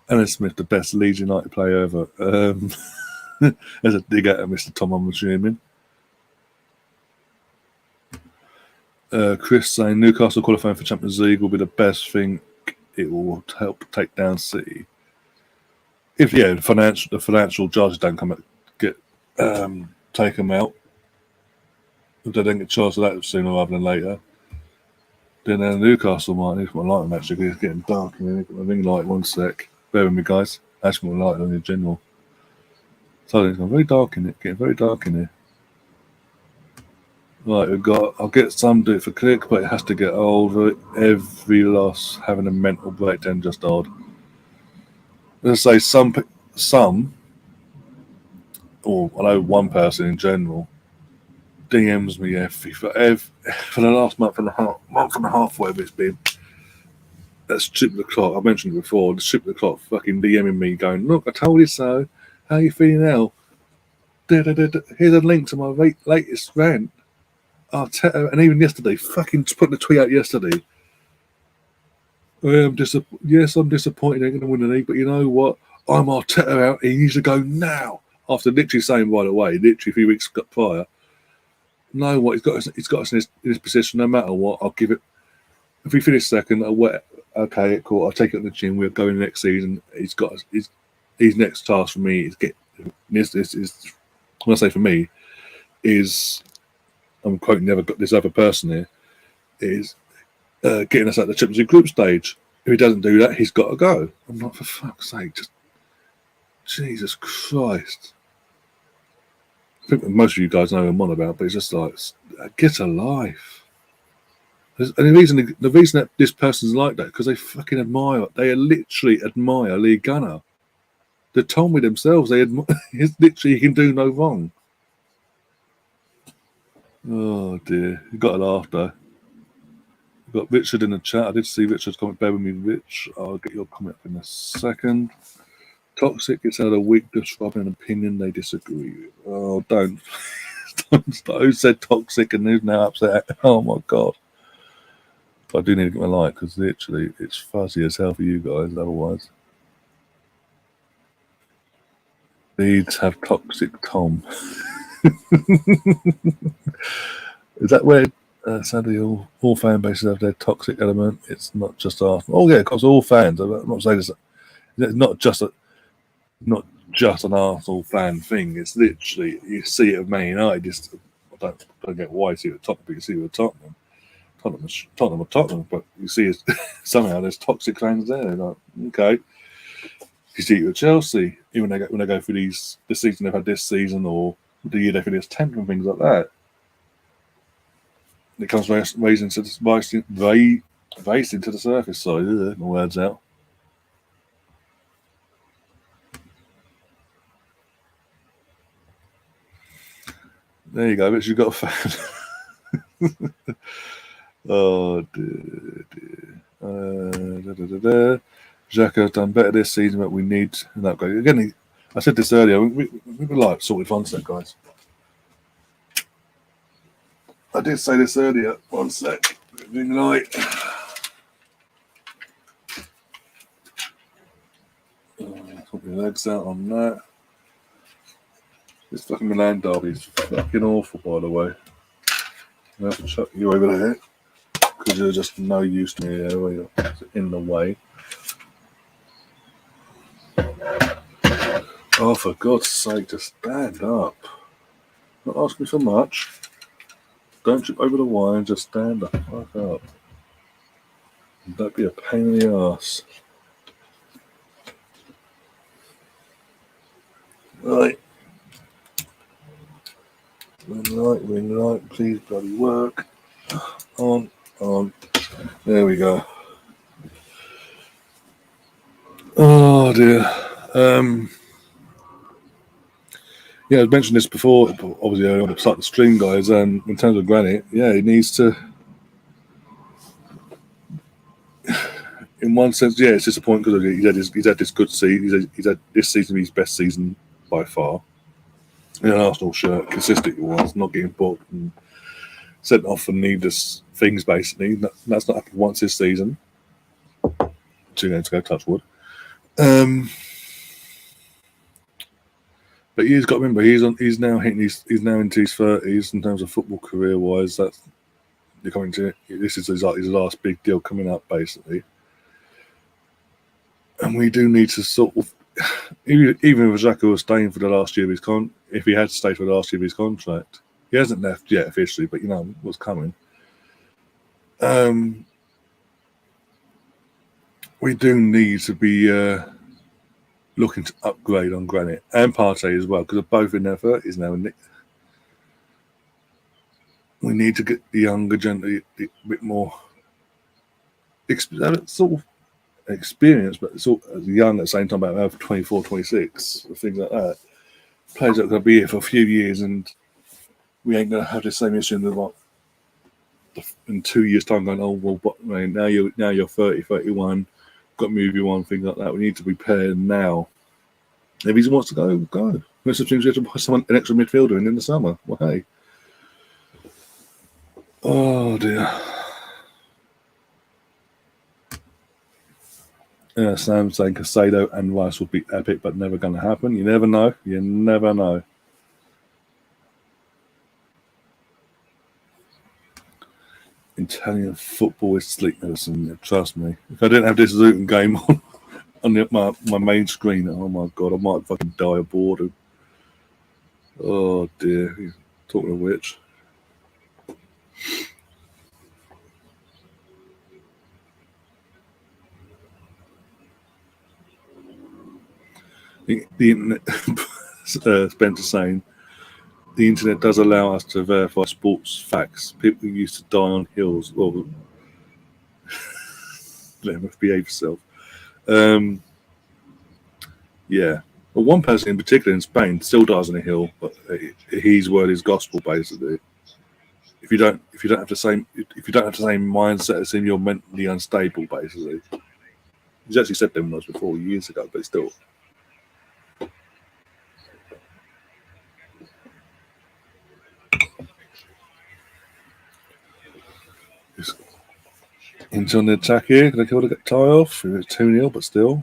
Alan Smith, the best Leeds United player ever. There's a dig at Mr. Tom, I'm assuming. Chris saying Newcastle qualifying for Champions League will be the best thing. It will help take down City. If the financial charges don't take them out. If they don't get charged for that sooner rather than later, then Newcastle might need my light on actually. It's getting dark and then my ring light. One sec. Bear with me, guys. Actually, my light on in general. So it's very dark in it. Getting very dark in here. Right, I'll get some do it for click, but it has to get over every loss having a mental breakdown just odd. Let's say some, or I know one person in general, DMs me for the last month and a half, whatever it's been, That's Chip the Clock. I mentioned it before. The Chip the Clock fucking DMing me, going, "Look, I told you so. How you feeling now? Here's a link to my latest rant." And even yesterday, fucking put the tweet out yesterday. I'm disappointed they're going to win the league, but you know what? I'm Arteta out. He needs to go now. After literally saying, by the way, literally a few weeks prior, know what? He's got us in his position. No matter what, I'll give it. If we finish second, okay, cool. I'll take it on the chin. We're going next season. He's got us. His next task for me is this is when I say for me is I'm quoting this other person here is getting us at the Champions League group stage. If he doesn't do that, he's got to go. I'm like, for fuck's sake, just Jesus Christ. I think most of you guys know what I'm on about, but it's just like, get a life. And the reason that this person's like that, because they fucking literally admire Lee Gunner. They told me themselves it's literally, he can do no wrong. Oh dear, you got to laugh though. We've got Richard in the chat. I did see Richard's comment. Bear with me, Rich. I'll get your comment in a second. Toxic gets out a week describing an opinion they disagree with. Oh, don't start. Who said toxic and who's now upset? Oh my god. I do need to get my light because literally it's fuzzy as hell for you guys otherwise. Leeds have toxic Tom. Is that where sadly all fan bases have their toxic element? It's not just Arsenal. Oh yeah, of course, all fans. I'm not saying it's not just an Arsenal fan thing. It's literally you see it with Man United. I don't get why you see it at Tottenham, but you see it with Tottenham. Tottenham, but you see somehow there's toxic fans there. They're like, okay. You see it with Chelsea, even when they go through this season they've had this season, or the year they finished 10th and things like that. It comes rising to the surface. Sorry, my words out. There you go, Rich. You've got a fan. Oh dear. Xhaka has done better this season, but we need an upgrade. Again, I said this earlier. We would like sorted one sec, guys. I did say this earlier. One sec. Ring light. Put my legs out on that. This fucking Milan derby is fucking awful, by the way. I have to chuck you over there because you're just no use to me there. Where you're in the way. Oh, for God's sake, just stand up. Not asking for much. Don't trip over the wire, just stand the fuck up. Don't be a pain in the arse. Right. Ring light, please bloody work. On. There we go. Oh dear. Yeah, I mentioned this before, obviously I want to start the stream, guys, and in terms of Granit, yeah, he needs to, in one sense, yeah, it's disappointing because he's had this good season, he's had this season his best season by far, in an Arsenal shirt, consistently was, not getting booked and sent off for needless things, basically. That's not happened once this season. 2 games to go, touch wood. But he's got to remember he's now into his 30s in terms of football career wise. This is his last big deal coming up basically, and we do need to sort of even if Xhaka was staying for the last year of his if he had stayed for the last year of his contract, he hasn't left yet officially, but you know what's coming. We do need to be looking to upgrade on Granit and Partey as well, because they're both in their 30s now. And we need to get the younger gently a bit more sort of experience, but sort of young at the same time, about 24, 26, things like that. Players that are going to be here for a few years, and we ain't going to have the same issue in the in 2 years' time going, oh well, but man, now you're 30, 31, got to move you on, things like that. We need to prepare now. If he wants to go, go. Most of the teams you have to buy someone an extra midfielder in the summer. Well, hey. Oh dear. Sam saying Casado and Rice will be epic, but never going to happen. You never know. You never know. Italian football is sleep medicine. Trust me. If I didn't have this Luton game on my main screen, oh my god, I might fucking die of boredom. Oh dear. Talking of which. The internet, Spencer saying, the internet does allow us to verify sports facts. People used to die on hills. Well, let him behave yourself. Yeah. Well, one person in particular in Spain still dies on a hill, but his word is gospel, basically. If you don't have the same mindset as him, you're mentally unstable, basically. He's actually said them words before years ago, but still. Into on the attack here. Can I kill the tie off? It's 2-0, but still.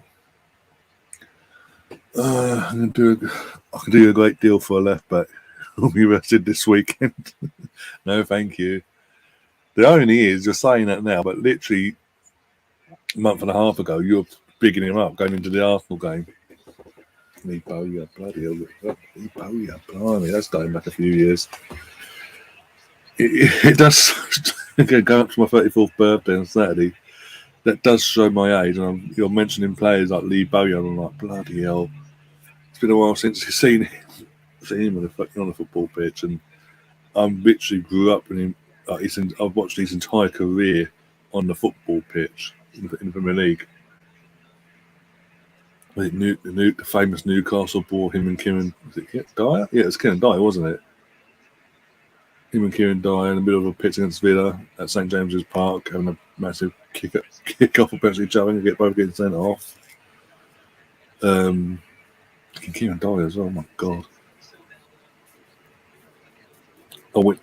I can do a great deal for a left back. I'll be rested this weekend. No, thank you. The irony is, you're saying that now, but literally a month and a half ago, you were bigging him up going into the Arsenal game. Lee Bowyer, bloody hell. Lee Bowyer, blimey, that's going back a few years. It does, again, going up to my 34th birthday on Saturday, that does show my age. And you're mentioning players like Lee Bowyer, and I'm like, bloody hell. It's been a while since you've seen him on the football pitch, and I literally grew up with him. I've watched his entire career on the football pitch in the Premier League. The famous Newcastle ball, him and Kieran Dyer? Yeah, it was Kieran Dyer, wasn't it? Him and Kieran Dyer in the middle of a pitch against Villa at St James's Park, having a massive kick off against each other and get both getting sent off. Kieran Dyer as well, oh my god.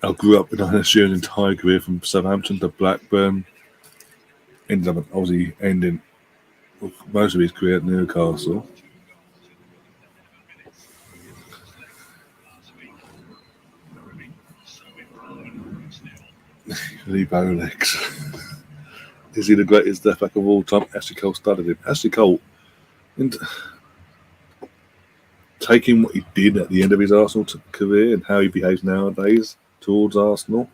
I grew up with an entire career from Southampton to Blackburn. Ended up obviously ending most of his career at Newcastle. Lee Bowlegs. Is he the greatest left back of all time? Ashley Cole studied him. Ashley Cole, taking what he did at the end of his Arsenal career and how he behaves nowadays towards Arsenal.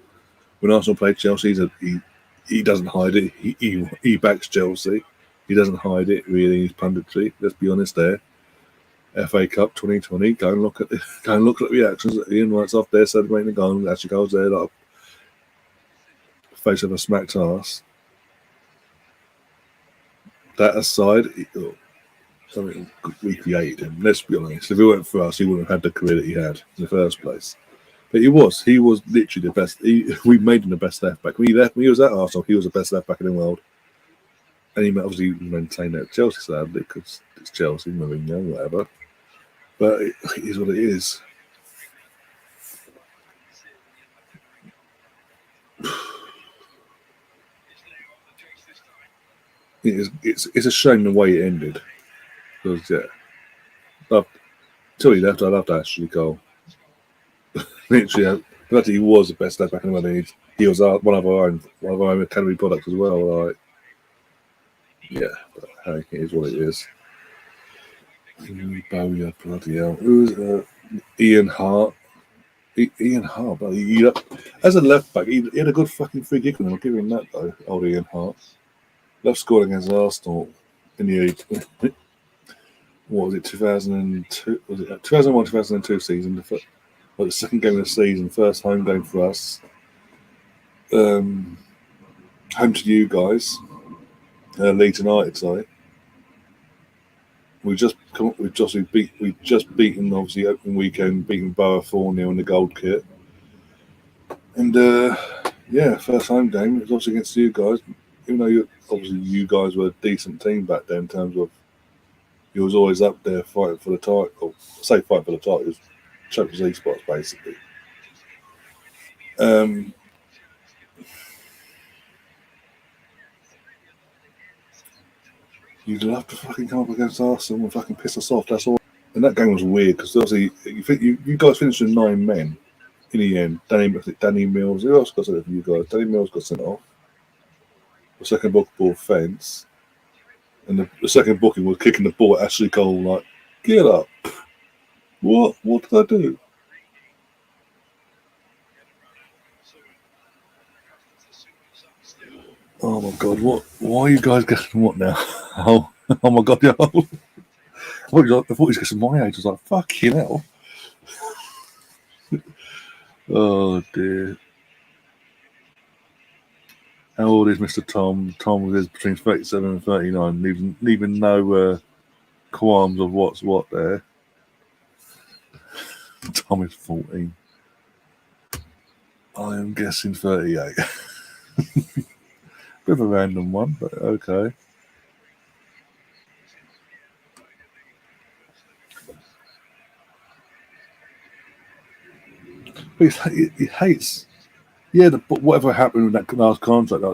When Arsenal played Chelsea, he doesn't hide it. He backs Chelsea. He doesn't hide it really in his punditry. Let's be honest there. FA Cup 2020. Go and look at the reactions. Ian Wright's off there celebrating the goal. Ashley Cole's there like face of a smacked ass. That aside, something we created him. Let's be honest. If it weren't for us, he wouldn't have had the career that he had in the first place. But he was literally the best. We made him the best left back. When he was at Arsenal, he was the best left back in the world. And he obviously maintained that at Chelsea, sadly, because it's Chelsea, Mourinho, whatever. But it is what it is. It's a shame the way it ended. Because, until he left, I loved Ashley Cole. Literally, he was the best left back in the world. He was one of our own academy products as well. Like, yeah, but hey, it is what it is. Bowyer, bloody hell. Who was Ian Hart? Ian Hart, bloody, as a left back, he had a good fucking free kick on him. I'll give him that though, old Ian Hart. Love scoring against Arsenal in the what was it, 2002? Was it 2001, 2002 season? The second game of the season, first home game for us. Home to you guys, Leeds United. Sorry, we just beaten obviously opening weekend, beating Borough 4-0 in the gold kit, and Yeah, first home game. It was obviously against you guys. Even though obviously you guys were a decent team back then in terms of you was always up there fighting for the title. Or say fighting for the title, it was Champions League spots basically. You'd love to fucking come up against Arsenal and fucking piss us off. That's all. And that game was weird because obviously you guys finished with 9 men in the end. Danny Mills. Who else got sent off for you guys? Danny Mills got sent off. The second ball fence. And the second booking was kicking the ball at Ashley Cole like, get up. What did I do? Oh my god, what? Why are you guys getting what now? Oh my god, yo. I thought he was getting my age. I was like, fucking hell. Oh dear. How old is Mr. Tom? Tom was between 37 and 39, leaving no qualms of what's what there. Tom is 14. I am guessing 38. Bit of a random one, but okay. But he hates. Yeah, but whatever happened with that last contract,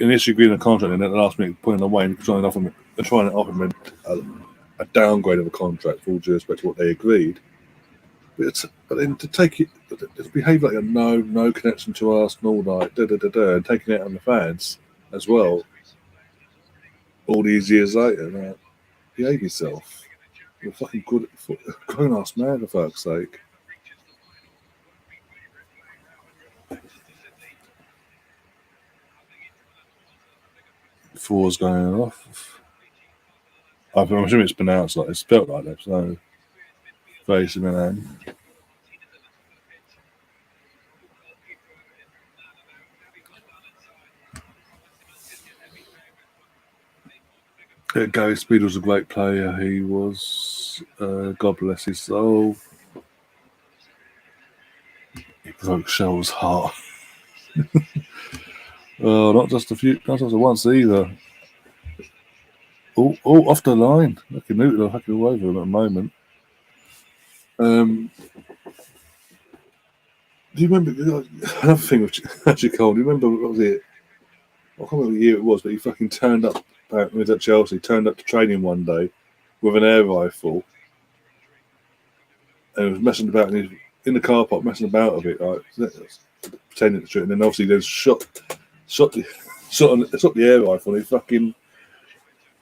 initially agreeing a contract and then last minute putting away and trying to offer him a downgrade of a contract for all due respect to what they agreed. But then to take it, to behave like a no connection to Arsenal, like and taking it on the fans as well. All these years later, like, behave yourself. You're fucking good, grown ass man, for fuck's sake. Four's going off. I'm assuming it's pronounced like it's spelt like that. So, face Milan. Gary Speed was a great player. He was, God bless his soul. He broke Shell's heart. Not just once either. Oh, off the line. Looking over at the moment. Do you remember another thing which actually cold? Do you remember what was it? I can't remember the year it was, but he fucking turned up. When he was at Chelsea, turned up to training one day with an air rifle and was messing about in the car park, messing about a bit, like pretending to shoot, and then obviously then shot the air rifle, and he fucking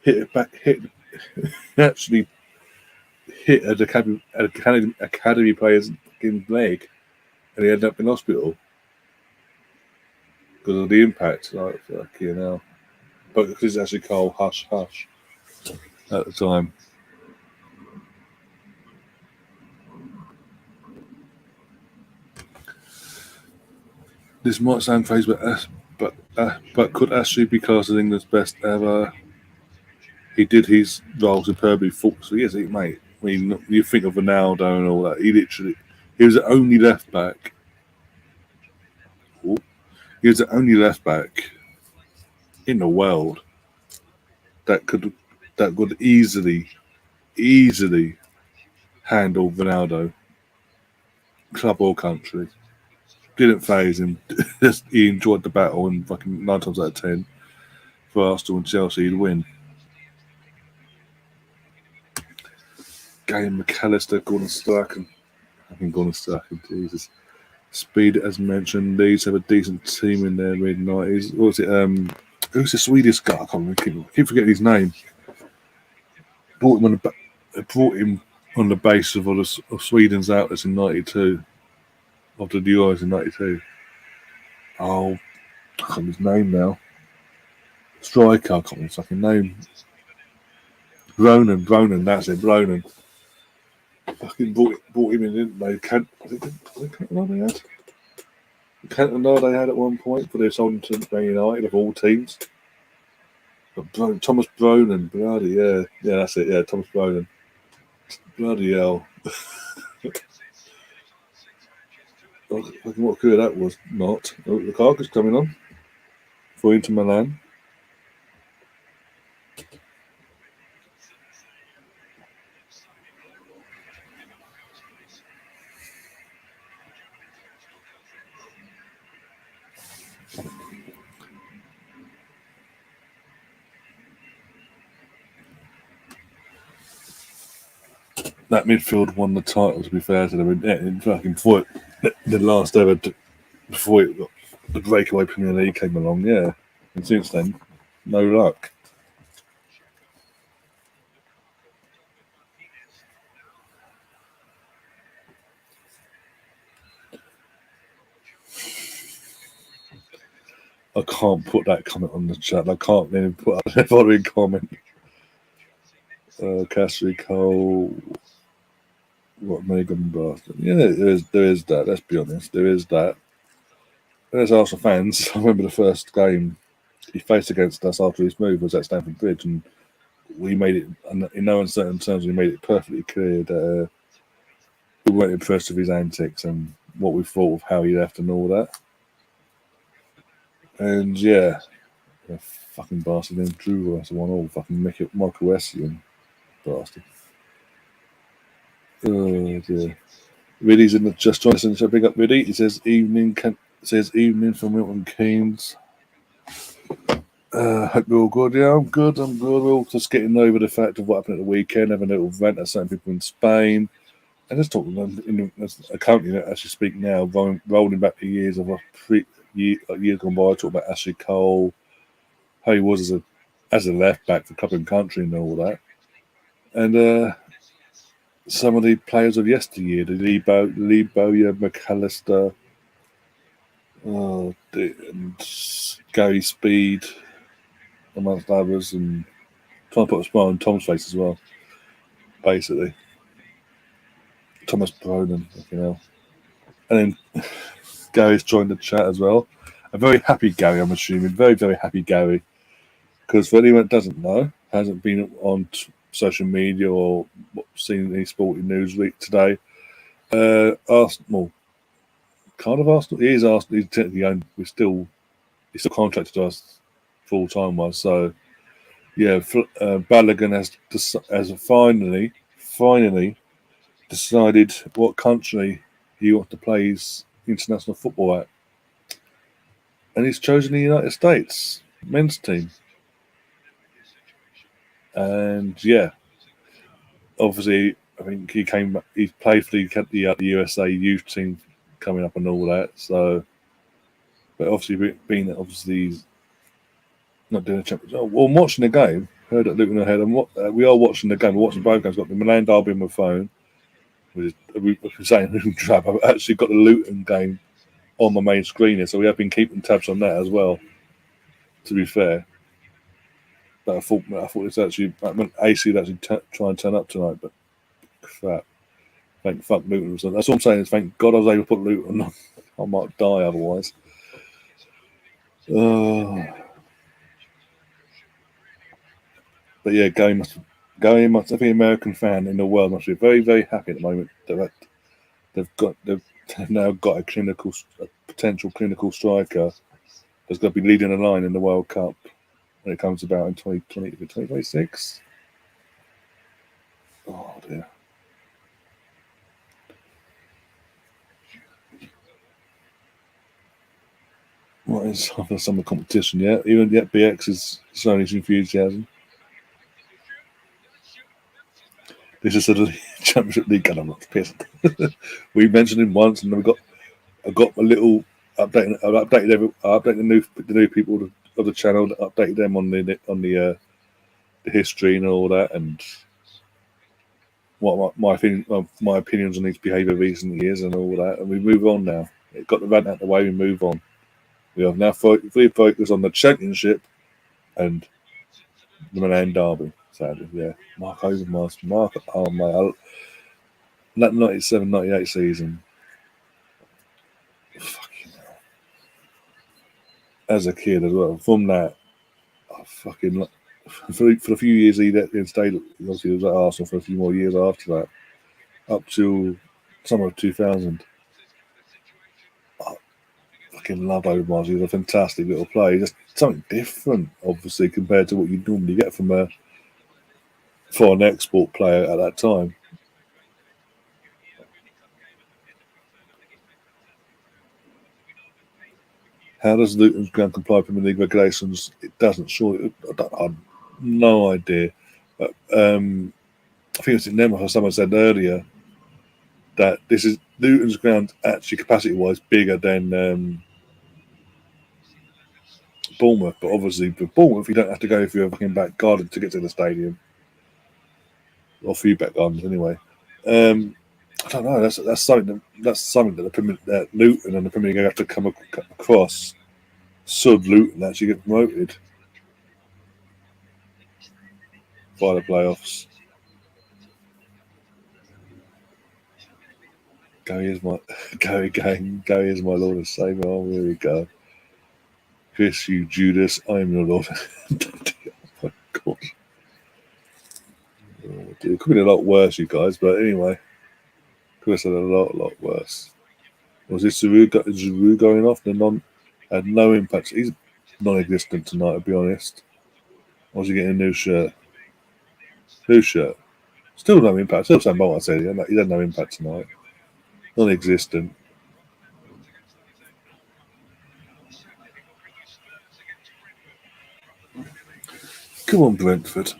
hit it back, actually hit an academy player's fucking leg, and he ended up in hospital because of the impact. Like, fucking hell. But because it's actually called Hush Hush at the time. This might sound crazy, but could Ashley be classed as England's best ever? He did his role superbly. So yes, mate. I mean, you think of Ronaldo and all that. He was the only left back. He was the only left back in the world that could easily handle Ronaldo, club or country. Didn't phase him. He enjoyed the battle, and fucking 9 times out of 10 for Arsenal and Chelsea, he'd win. Gary McAllister, Gordon Strachan. Jesus. Speed, as mentioned, Leeds have a decent team in their mid-90s. What was it? Who's the Swedish guy? I can't remember. Keep forgetting his name. Brought him on the base of Sweden's outlets in '92, after the Euros in '92. Oh, I can't remember his name now. Striker, I can't remember his fucking name. Bronan, that's it, Bronan. Fucking brought him in, didn't they? Cantona they had? Cantona they had at one point, but they sold him to Man United of all teams. But Thomas Bronan, bloody yeah, that's it, yeah, Thomas Bronan. Bloody hell. What career that was not. Oh, Lukaku's coming on for Inter Milan. That midfield won the title, to be fair to them. In fucking before the last ever, before it got, the breakaway Premier League came along, yeah. And since then, no luck. I can't put that comment on the chat. I can't even put the following comment. Cassie Cole, what Megan Boston? Yeah, there is that. Let's be honest, there is that. And as Arsenal fans, I remember the first game he faced against us after his move was at Stamford Bridge, and we made it in no uncertain terms. We made it perfectly clear that we weren't impressed with his antics and what we thought of how he left and all that. And yeah, the fucking bastard named Drew us 1-1. Fucking Michael Essien bastard. Oh dear. Riddy's in the just joined us and so big up Riddy. He says evening from Milton Keynes. Hope you're all good. Yeah, I'm good. We're all just getting over the fact of what happened at the weekend, having a little rant at certain people in Spain. And just talking as a company that actually speak now, rolling back the years of years gone by, talking about Ashley Cole, how he was as a left back for club and country and all that. And some of the players of yesteryear, the Lee Bowyer, McAllister, and Gary Speed, amongst others, and trying to put a smile on Tom's face as well, basically. Thomas Broden, you know. And then Gary's joined the chat as well. A very happy Gary, I'm assuming. Very, very happy Gary. Because for anyone that doesn't know, hasn't been on social media or seen any sporting news week today, Arsenal, kind of Arsenal. He is Arsenal. He's technically owned. He's still contracted to us full time wise. So yeah, Balogun has finally decided what country he wants to play his international football at, and he's chosen the United States men's team. And yeah, obviously, I think he played for the USA youth team coming up and all that. So, but obviously, being that obviously he's not doing a championship. Well, I'm watching the game. Heard that Luton ahead, and we are watching the game. We're watching both games. Got the Milan derby on my phone. We're saying Luton trap. I've actually got the Luton game on my main screen here, so we have been keeping tabs on that as well. To be fair, but I thought it's actually AC would actually try and turn up tonight, but crap. Thank fuck Luton. So that's all I'm saying is thank God I was able to put Luton on. I might die otherwise. But yeah, Gary must. Every American fan in the world must be very, very happy at the moment that they've now got a potential clinical striker that's going to be leading the line in the World Cup when it comes about in 2026. Oh dear. What is other summer competition yet? Even yet, BX is showing his enthusiasm. This is a Championship League, and I'm not pissed. We mentioned him once, and I got a little update. I updated the new people of the channel. Updated them on the history and all that, and what my opinions on his behaviour recent years and all that. And we move on now. It got the rant out of the way. We move on. We have now fully focused on the Championship and the Milan derby. Sadly, yeah. Mark Overmars. Oh my, that 97-98 season. Fucking hell. As a kid as well. From that, I fucking for a few years he stayed. Obviously, he was at Arsenal for a few more years after that, up till summer of 2000. fucking love Overmars. He's a fantastic little player. Just something different, obviously, compared to what you'd normally get from a foreign export player at that time. How does Luton's ground comply with Premier League regulations? It doesn't. Surely, I've no idea. But, I think it was in Nemeth or someone said earlier that this is Luton's ground actually capacity-wise bigger than Bournemouth, but obviously for Bournemouth you don't have to go through a fucking back garden to get to the stadium, or a few back gardens anyway. I don't know. That's something that Luton and the Premier League have to come across. Should Luton actually get promoted by the playoffs? Gary is my Lord and Savior. Oh, here we go. Chris, you Judas, I am your Lord. Oh my God. Oh, dear. It could be a lot worse, you guys, but anyway. Could have said a lot worse. Was this Giroud going off? Had no impact. He's non-existent tonight, to be honest. Was he getting a new shirt? New shirt. Still no impact. Still saying what I said. He had no impact tonight. Non-existent. Come on, Brentford.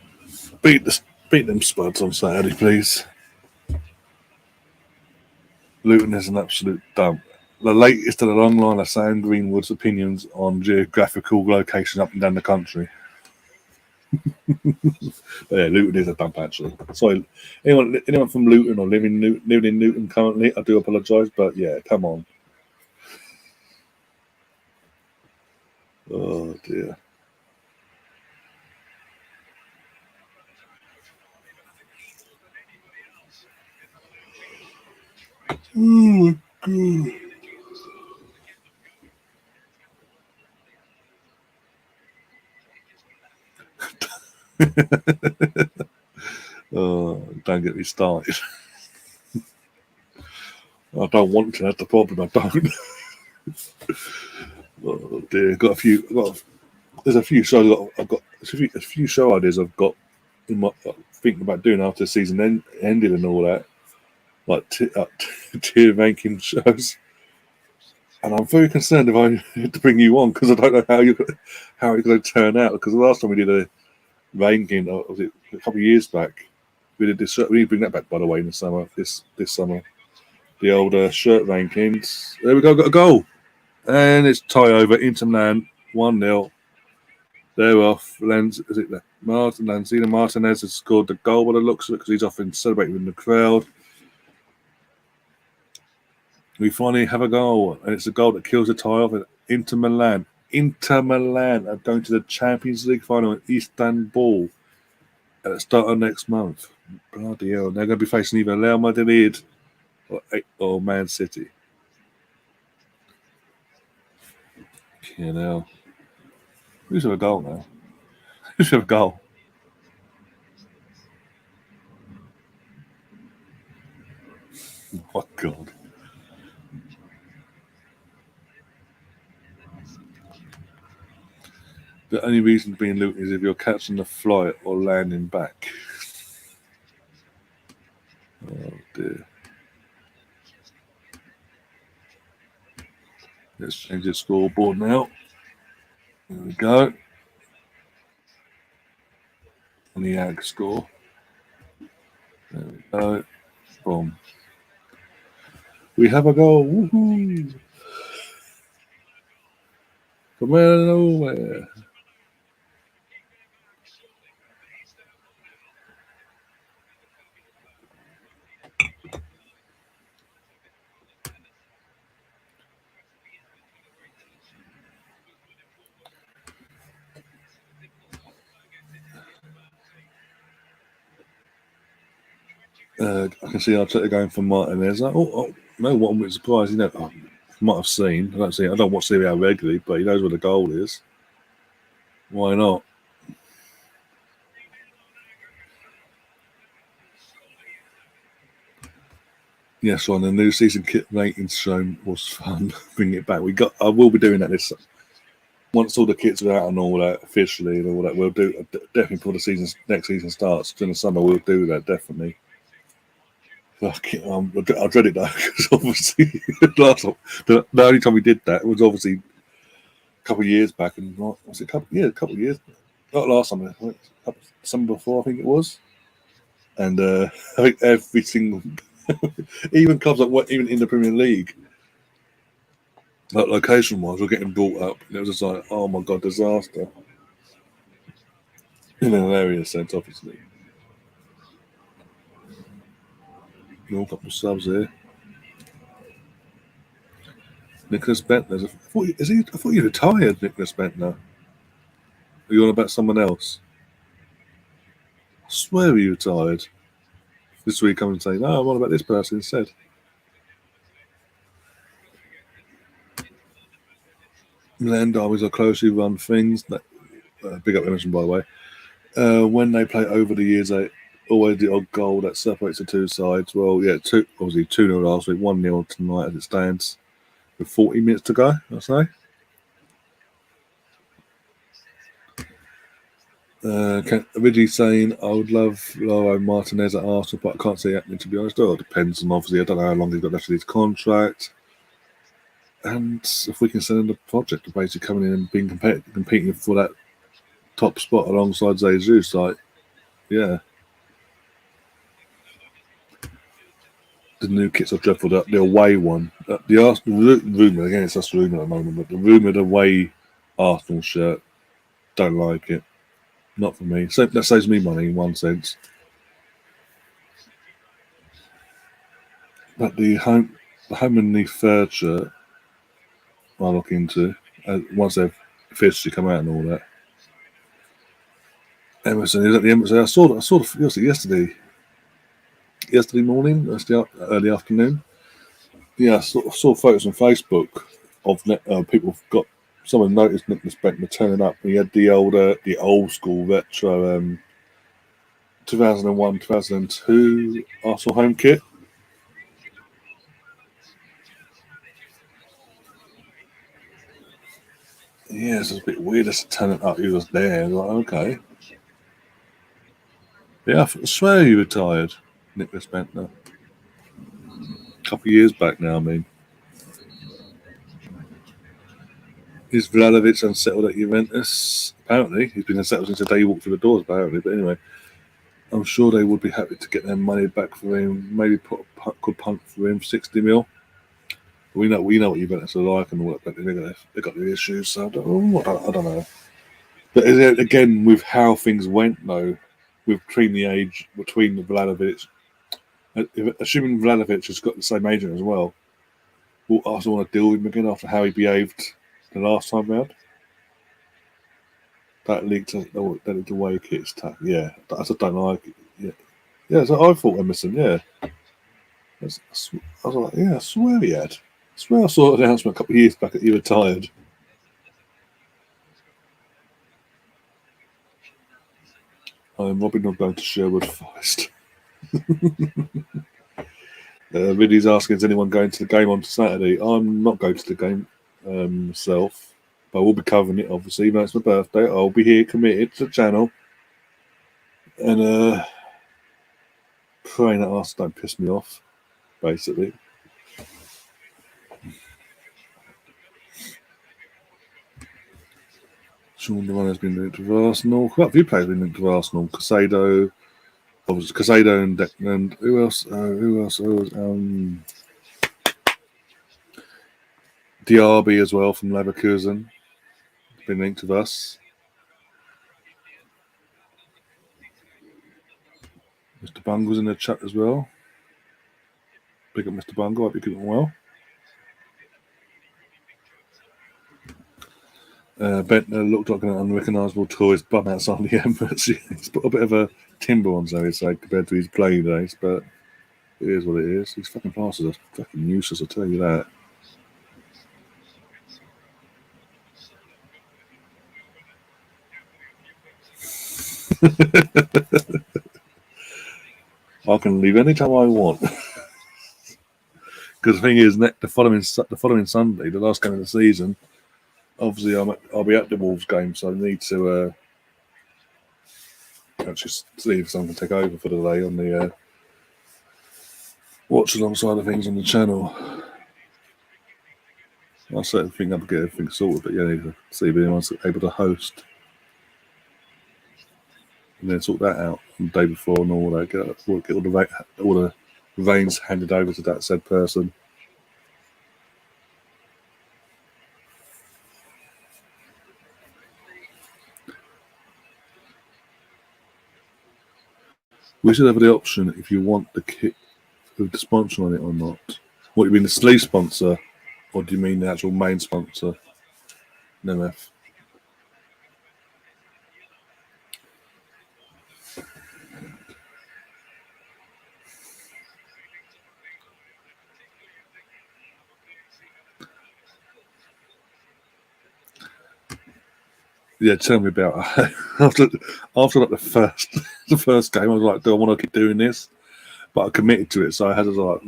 Beat them Spuds on Saturday, please. Luton is an absolute dump. The latest of the long line of Sam Greenwood's opinions on geographical location up and down the country. Yeah, Luton is a dump, actually. Sorry, anyone from Luton or living in Luton currently, I do apologise, but yeah, come on. Oh dear. Oh my God. Oh, don't get me started. I don't want to. That's the problem. I don't. Oh dear. There's a few shows I've got. A few show ideas I've got in my thinking about doing after the season ended and all that, like tier ranking shows. And I'm very concerned if I had to bring you on because I don't know how it's going to turn out. Because the last time we did a ranking, was it a couple of years back? We did this. We need to bring that back, by the way, in the summer. This summer, the old shirt rankings. There we go. Got a goal, and it's tie over. Inter Milan 1-0. They're off. Lanzina Martinez has scored the goal by the looks of it because he's often celebrating with the crowd. We finally have a goal, and it's a goal that kills the tie off. Inter Milan. Inter Milan are going to the Champions League final in Istanbul at the start of next month. Bloody hell. They're going to be facing either Real Madrid or Man City. You know. Who's have a goal now? Who's have a goal? Oh, my God. The only reason to be in Luton is if you're catching the flight or landing back. Oh, dear. Let's change the scoreboard now. There we go. And the Ag score. There we go. Boom. We have a goal. Woohoo! From out of nowhere. I can see Arteta going for Martinez. No, what I'm a bit surprised. I might have seen. I don't watch Serie A regularly, but he knows where the goal is. Why not? Yes, on the new season kit ratings shown was fun. Bring it back. I will be doing that this once all the kits are out and all that officially and all that. We'll do definitely before the next season starts in the summer. We'll do that definitely. Fuck it, I dread it though because obviously the only time we did that was obviously a couple of years back, and was it a couple of years, not last summer, summer before I think it was, and I think every single even clubs like even in the Premier League, like location wise, were getting brought up, and it was just like, oh my god, disaster in an area sense, obviously. You know, a couple of subs here. Nicholas Bentner. I thought you retired, Nicholas Bentner. Are you on about someone else? I swear you retired. This week come and say, no, I'm on about this person instead. Milan derbies are closely run things. Big up Emerson, by the way. When they play over the years, they always the odd goal that separates the two sides. Well, yeah, obviously 2-0 last week, 1-0 tonight as it stands. With 40 minutes to go, I say. Originally saying I would love Lauro Martinez at Arsenal, but I can't see it happening, to be honest. It depends on, obviously, I don't know how long he's got left of his contract. And if we can send him the project to basically coming in and being competing for that top spot alongside Jesus, like, yeah. The new kits are dreadful. The away one, the Arsenal rumour, again, it's just rumour at the moment, but the rumoured away Arsenal shirt, don't like it. Not for me. So that saves me money in one sense. But the home and the third shirt, I'll look into once they've officially come out and all that. Emerson is at the Emerson. I saw yesterday morning, early afternoon. Yeah, I saw photos on Facebook of people got. Someone noticed Nicholas Bentner turning up. He had the old school retro 2001, 2002 Arsenal home kit. Yeah, it's a bit weird just turning up. He was there. Like, okay. Yeah, I swear he retired, Nicholas Bentner. A couple of years back now, I mean. Is Vlahovic unsettled at Juventus? Apparently. He's been unsettled since the day he walked through the doors, apparently. But anyway, I'm sure they would be happy to get their money back for him. Maybe put a good punt for him, 60 mil. We know what Juventus are like and all that, but they got the issues, so I don't know. But again, with how things went, though, between the Vlahovic, assuming Vlahovic has got the same agent as well, will Arsenal want to deal with him again after how he behaved the last time round? That leaked the way kit's tough. Yeah, I just don't like it. Yeah. So I thought Emerson. Yeah, I was like, yeah, I swear he had. I swear I saw an announcement a couple of years back that he retired. I'm Robin not going to Sherwood Forest. Ridley's asking, is anyone going to the game on Saturday? I'm not going to the game myself, but I will be covering it, obviously. Even though it's my birthday, I'll be here committed to the channel. And praying that Arsenal don't piss me off, basically. Sean Duran has been linked with Arsenal. Quite a few players have been linked with Arsenal. Casado, obviously Casado and Declan. Who else? Diaby as well from Leverkusen. Been linked with us. Mr. Bungle's in the chat as well. Pick up Mr. Bungle. Hope you're keeping well. Bentner looked like an unrecognisable tourist bum outside the Emirates. He's put a bit of a timber on, so he'd say, compared to his playing days, but it is what it is. These fucking passes are fucking useless, I'll tell you that. I can leave anytime I want. Because the thing is, the following Sunday, the last game of the season, obviously I'll be at the Wolves game, so I need to actually see if someone can take over for the day on the Watchalong side of things on the channel. I certainly think I'll get everything sorted, but yeah, need to see if anyone's able to host. And then sort that out on the day before and all that. Get all the reins handed over to that said person. We should have the option if you want the kit with the sponsor on it or not. What, you mean the sleeve sponsor, or do you mean the actual main sponsor? No, F. Yeah, tell me about after like the first game. I was like, do I want to keep doing this? But I committed to it, so I had to like,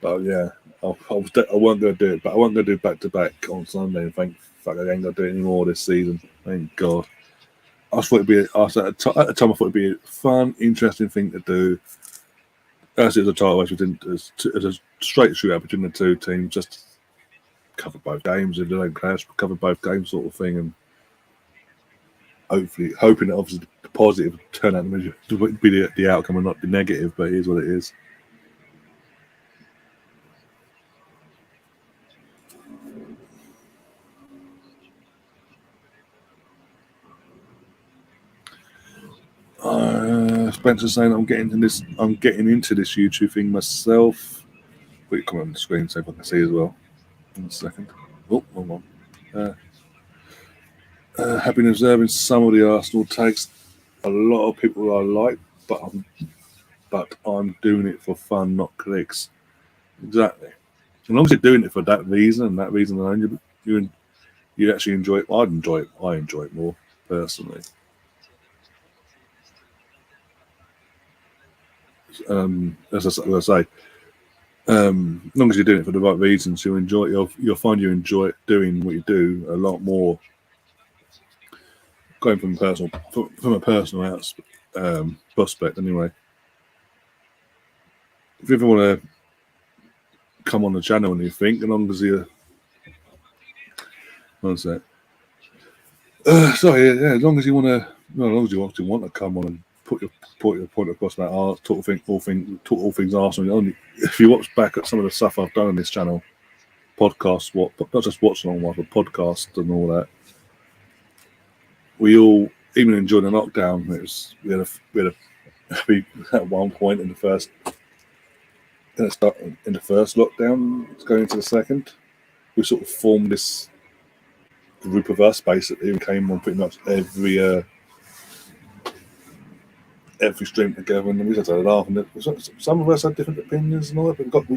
but yeah, I wasn't going to do it, but I wasn't going to do back to back on Sunday. And thank fuck, I ain't going to do it anymore this season. Thank God. I thought it'd be at the time. I thought it'd be a fun, interesting thing to do. As it was a title race, as a straight shootout between the two teams, just cover both games. If they don't clash, cover both games, sort of thing, and hopefully, hoping that obviously the positive would turn out to be the outcome and not the negative. But it is what it is. Spencer saying I'm getting into this YouTube thing myself. Put your comment on the screen so I can see as well. In a second. Oh, hold on. Have been observing some of the Arsenal takes. A lot of people I like, but I'm doing it for fun, not clicks. Exactly. As long as you're doing it for that reason and that reason alone, you actually enjoy it. I'd enjoy it. I enjoy it more personally. As I say, as long as you're doing it for the right reasons, you'll enjoy it. You'll find you enjoy doing what you do a lot more. Going from a personal prospect, anyway. If you ever want to come on the channel and you think, as long as you, one sec. Sorry, yeah, as long as you want to, as long as you actually want to come on and put your point across about art, talk all things Arsenal. If you watch back at some of the stuff I've done on this channel, podcasts, not just Watchalong ones, but podcasts and all that. We all, even enjoying the lockdown, we at one point in the first lockdown, going into the second, we sort of formed this group of us. Basically, we came on pretty much every stream together, and we just had a laugh. And some of us had different opinions and all that, but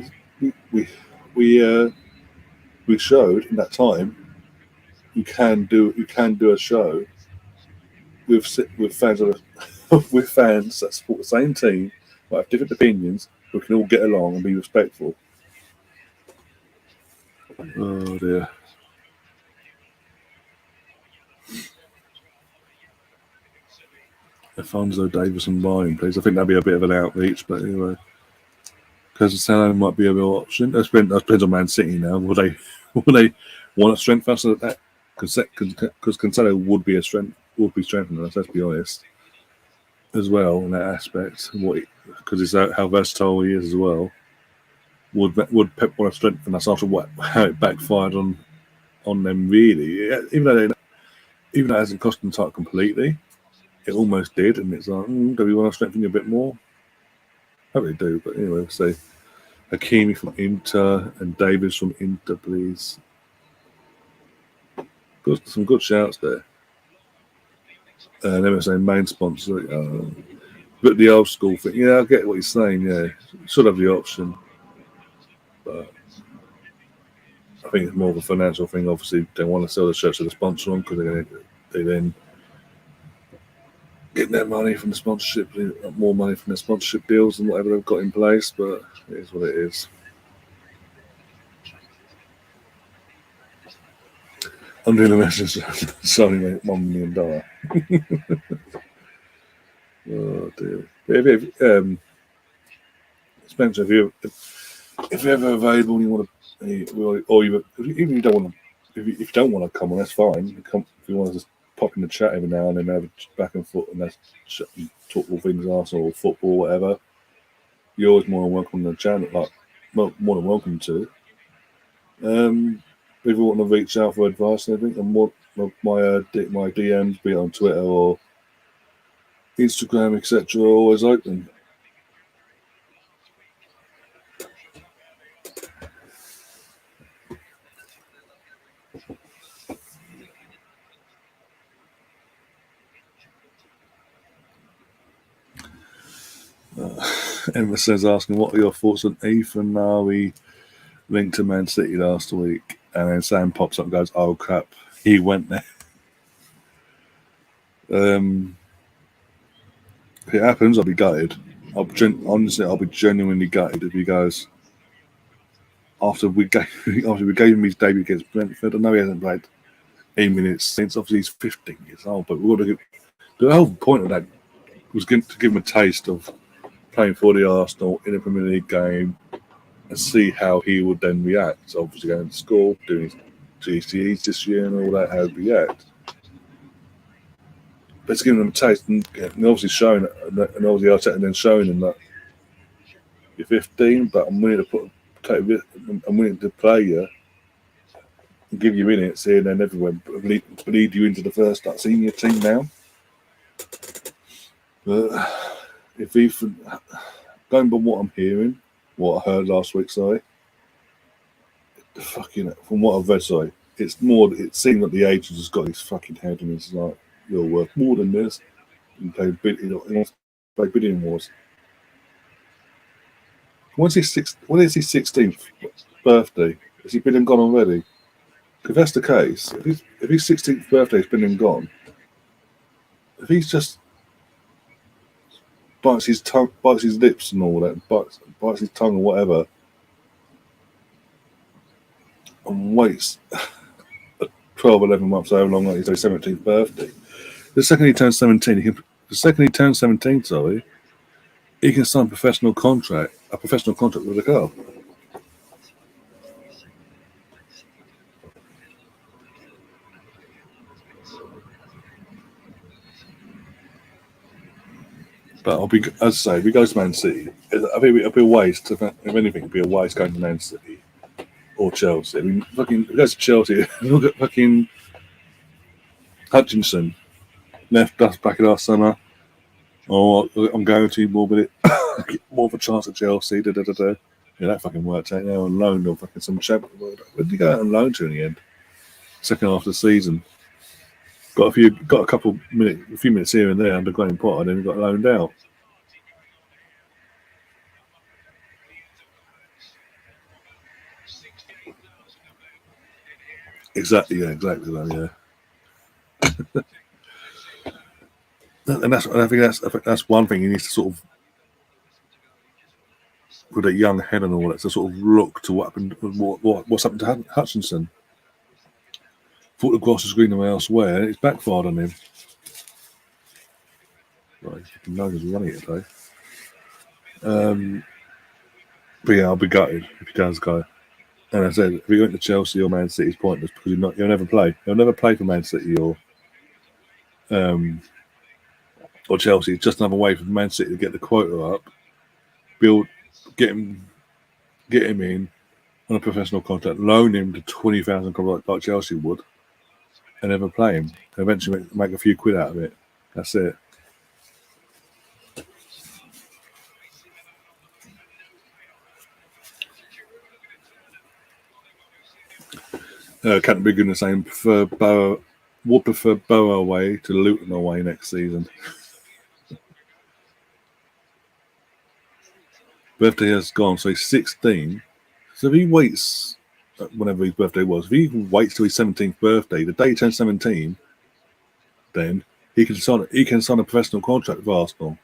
we showed in that time you can do a show with fans with fans that support the same team, but have different opinions, who can all get along and be respectful. Oh dear. Alfonso Davis and Ryan, please. I think that'd be a bit of an outreach, but anyway. Cancelo might be a real option. That depends on Man City now. Will they want to strengthen us at that? Because Cancelo would be strengthening us, let's be honest, as well in that aspect. Because it's how versatile he is as well. Would Pep want to strengthen us after how it backfired on them? Really, even though it hasn't cost them title completely, it almost did, and it's like, do we want to strengthen you a bit more? I really do, but anyway, we'll see. Hakimi from Inter and Davis from Inter, please. Got some good shouts there. And they were saying main sponsor, but the old school thing. Yeah, I get what you're saying. Yeah, should have the option, but I think it's more of a financial thing. Obviously, they want to sell the shirts to the sponsor on because they then get their money from the sponsorship, more money from their sponsorship deals and whatever they've got in place. But it is what it is. I'm doing a message. Sony $1 million. Oh dear. Spencer, if you're ever available and you want to, or even if you don't want to, if you don't want to come on, that's fine. If you want to just pop in the chat every now and then, have a back and forth, and talk all things Arsenal, football, whatever. You're always more than welcome on the channel. Like more than welcome to. If you want to reach out for advice and everything, and my DMs, be it on Twitter or Instagram, etc., are always open. Emma says, asking, what are your thoughts on Ethan Nari linked to Man City last week? And then Sam pops up and goes, oh crap, he went there. If it happens, I'll be gutted. Honestly, I'll be genuinely gutted if he goes. After we gave him his debut against Brentford, I know he hasn't played 8 minutes since. Obviously, he's 15 years old, but we've got to the whole point of that was to give him a taste of playing for the Arsenal in a Premier League game and see how he would then react. So obviously going to school, doing his GCSEs this year and all that, how he'd react. But it's giving him a taste and obviously showing it, and obviously Arteta then showing him that you're 15, but I'm willing to play you and give you minutes here and then everywhere, lead you into the first senior team now. But if Ethan, going by what I'm hearing, what I heard last week, from what I've read, it seemed that the agent has got his fucking head and it's like, you're worth more than this. He wants to play bidding wars. When is his 16th birthday? Has he been and gone already? If that's the case, if his 16th birthday has been and gone, if he's just bites his tongue, bites his lips and all that, bites his tongue or whatever, and waits 12, 11 months, however long like his 17th birthday. The second he turns 17, he can sign a professional contract with the club. But as I say, if he goes to Man City, I think it'll be a waste. If anything, it'll be a waste going to Man City or Chelsea. I mean, if he goes to Chelsea, look at fucking Hutchinson. Left us back in our summer. Oh, I'm going to more with it. Get more of a chance at Chelsea. Yeah, that fucking worked out. Now on loan or fucking some champion. Where did he go out on loan to in the end? Second half of the season. Got a few minutes here and there under Graham Potter, then he got loaned out. Exactly that, yeah. And I think that's one thing he needs to sort of, with a young head and all that, to sort of look to what happened, what's happened to Hutchinson. Thought the grass was greener elsewhere, and it's backfired on him. Right, you know he's running it today. But yeah, I'll be gutted if he does go. And I said, if he went to Chelsea or Man City, it's pointless because he'll never play. He'll never play for Man City or Chelsea. It's just another way for Man City to get the quota up, get him in on a professional contract, loan him to 20,000 like Chelsea would, and never play him. Eventually make a few quid out of it. That's it. Can't be good the same. Would prefer Borough away to Luton away next season. Birthday has gone, so he's 16. So if he waits, whenever his birthday was, if he waits till his 17th birthday, the day he turns 17, then he can sign a professional contract with Arsenal.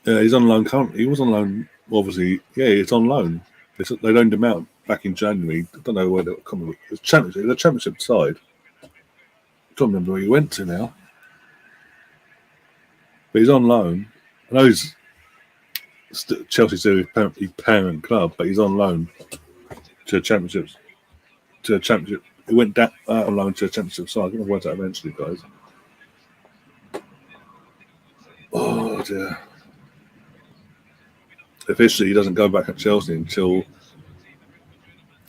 He's on loan currently. He was on loan, obviously. Yeah, he's on loan. They loaned him out back in January. I don't know where they're coming. It's championship. The championship side. I don't remember where he went to now. But he's on loan. I know he's Chelsea's his parent club, but he's on loan to the championships. To the championship, he went out on loan to the championship side. I'm going to work that eventually, guys. Oh dear. Officially, he doesn't go back at Chelsea until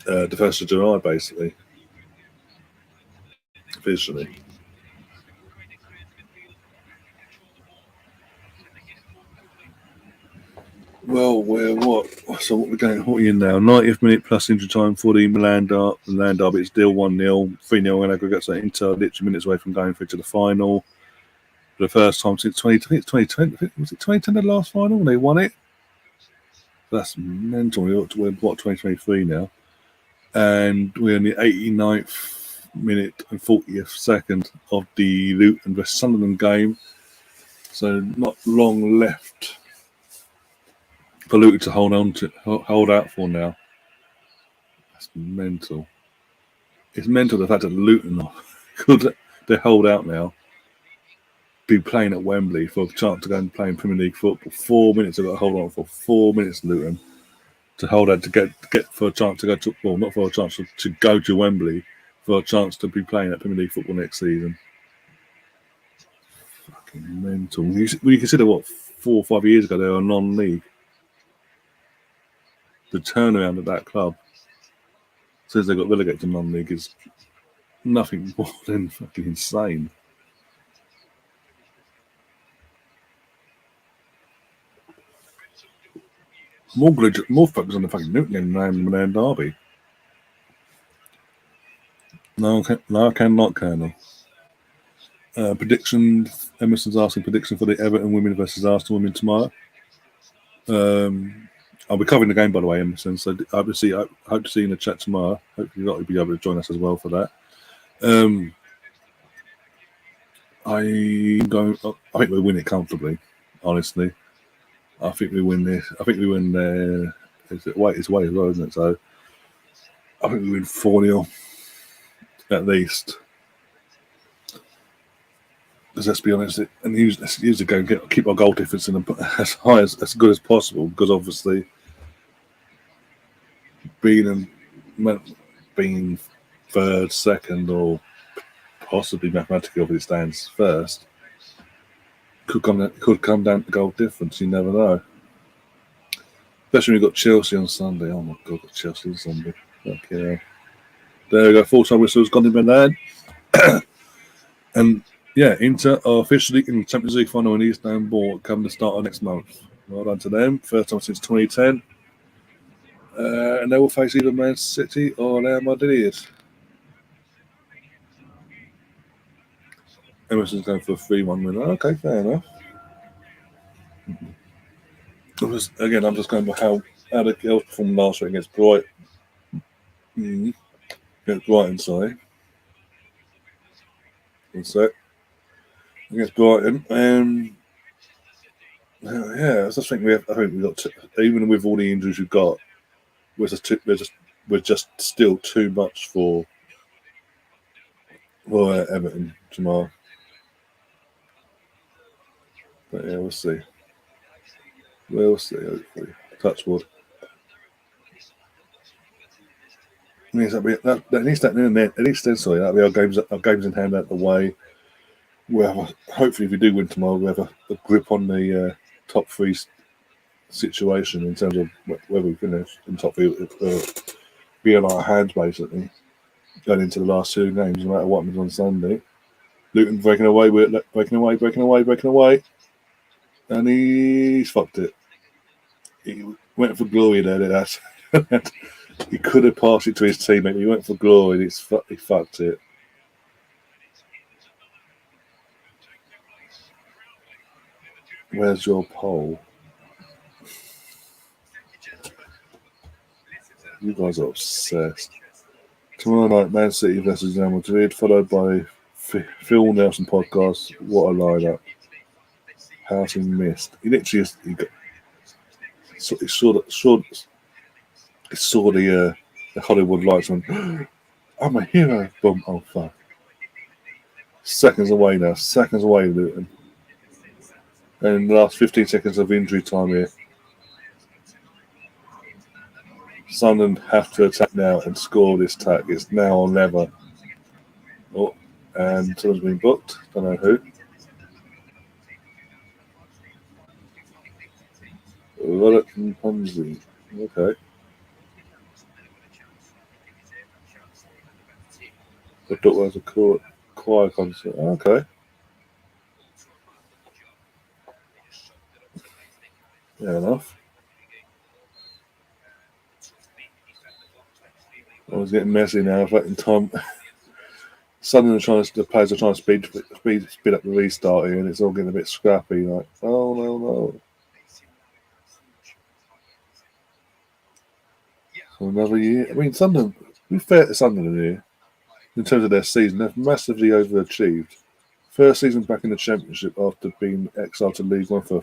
the 1st of July, basically. Officially. Well, we're what? So what we're going? What are you now? 90th minute plus injury time for the Milan derby. It's still 1-0, 3-0 in aggregate. So Inter literally minutes away from going through to the final for the first time since 2020. It's 2020. Was it 2010 the last final when they won it? That's mental. We're 2023 now, and we're in the 89th minute and 40th second of the Luton vs Sunderland game. So not long left for Luton to hold out for now. That's mental. It's mental the fact that Luton could they hold out now, be playing at Wembley for a chance to go and play in Premier League football. 4 minutes they've got to hold on for 4 minutes, Luton, to hold out to get for a chance to go to not for a chance to go to Wembley for a chance to be playing at Premier League football next season. Fucking mental. When you consider what 4 or 5 years ago they were non-league. The turnaround of that club since they got relegated to non-league is nothing more than fucking insane. More focus on the fucking Luton game than the Milan derby. No, I cannot, Colonel. Prediction. Emerson's asking prediction for the Everton women versus Arsenal women tomorrow. I'll be covering the game, by the way, Emerson. So I hope to see you in the chat tomorrow. Hopefully, you'll be able to join us as well for that. I think we'll win it comfortably. Honestly, I think we win this. I think we win there. It's away as well, isn't it? So I think we win 4-0 at least. Because let's be honest, and let's use the game, keep our goal difference in as high as good as possible. Because obviously, being third, second, or possibly mathematically, obviously stands first, could come down to goal difference. You never know. Especially when we've got Chelsea on Sunday. Oh my God, got Chelsea on Sunday. Okay, there we go. Full-time whistle's gone in Milan, and. Yeah, Inter are officially in the Champions League final in Istanbul come the start of next month. Well done to them. First time since 2010. And they will face either Man City or Real Madrid. Emerson's going for a 3-1 win. Okay, fair enough. I'm just going by how the girls performed last week against Brighton. Against Brighton, sorry. One sec. Against Brighton, yeah, I just think we got even with all the injuries we've got, we're just still too much for Everton tomorrow. But yeah, we'll see. Hopefully, touch wood. At least that'll be our games in hand out the way. Hopefully, if we do win tomorrow, we'll have a grip on the top three situation in terms of whether we finish in top three. Be in our hands, basically, going into the last two games, no matter what happens on Sunday. Luton breaking away, and he's fucked it. He went for glory there, that. He could have passed it to his teammate. He went for glory. He fucked it. Where's your poll? You guys are obsessed. Tomorrow night, Man City versus Real Madrid, followed by Phil Nelson podcast. What a lineup. passing missed. He literally saw the Hollywood lights and went, I'm a hero. Boom. Oh, fuck. Seconds away now. Seconds away, Luton. And the last 15 seconds of injury time here. Sunderland have to attack now and score this attack. It's now or never. Oh, and someone's been booked. Don't know who. Luton Ponzi. Okay. I thought it was a choir concert. Okay. Fair enough. I was getting messy now. Fucking time. Suddenly the players are trying to speed up the restart here, and it's all getting a bit scrappy. Like, oh no. So another year. I mean, Sunderland. To be fair to Sunderland here, in terms of their season, they've massively overachieved. First season back in the Championship after being exiled to League One for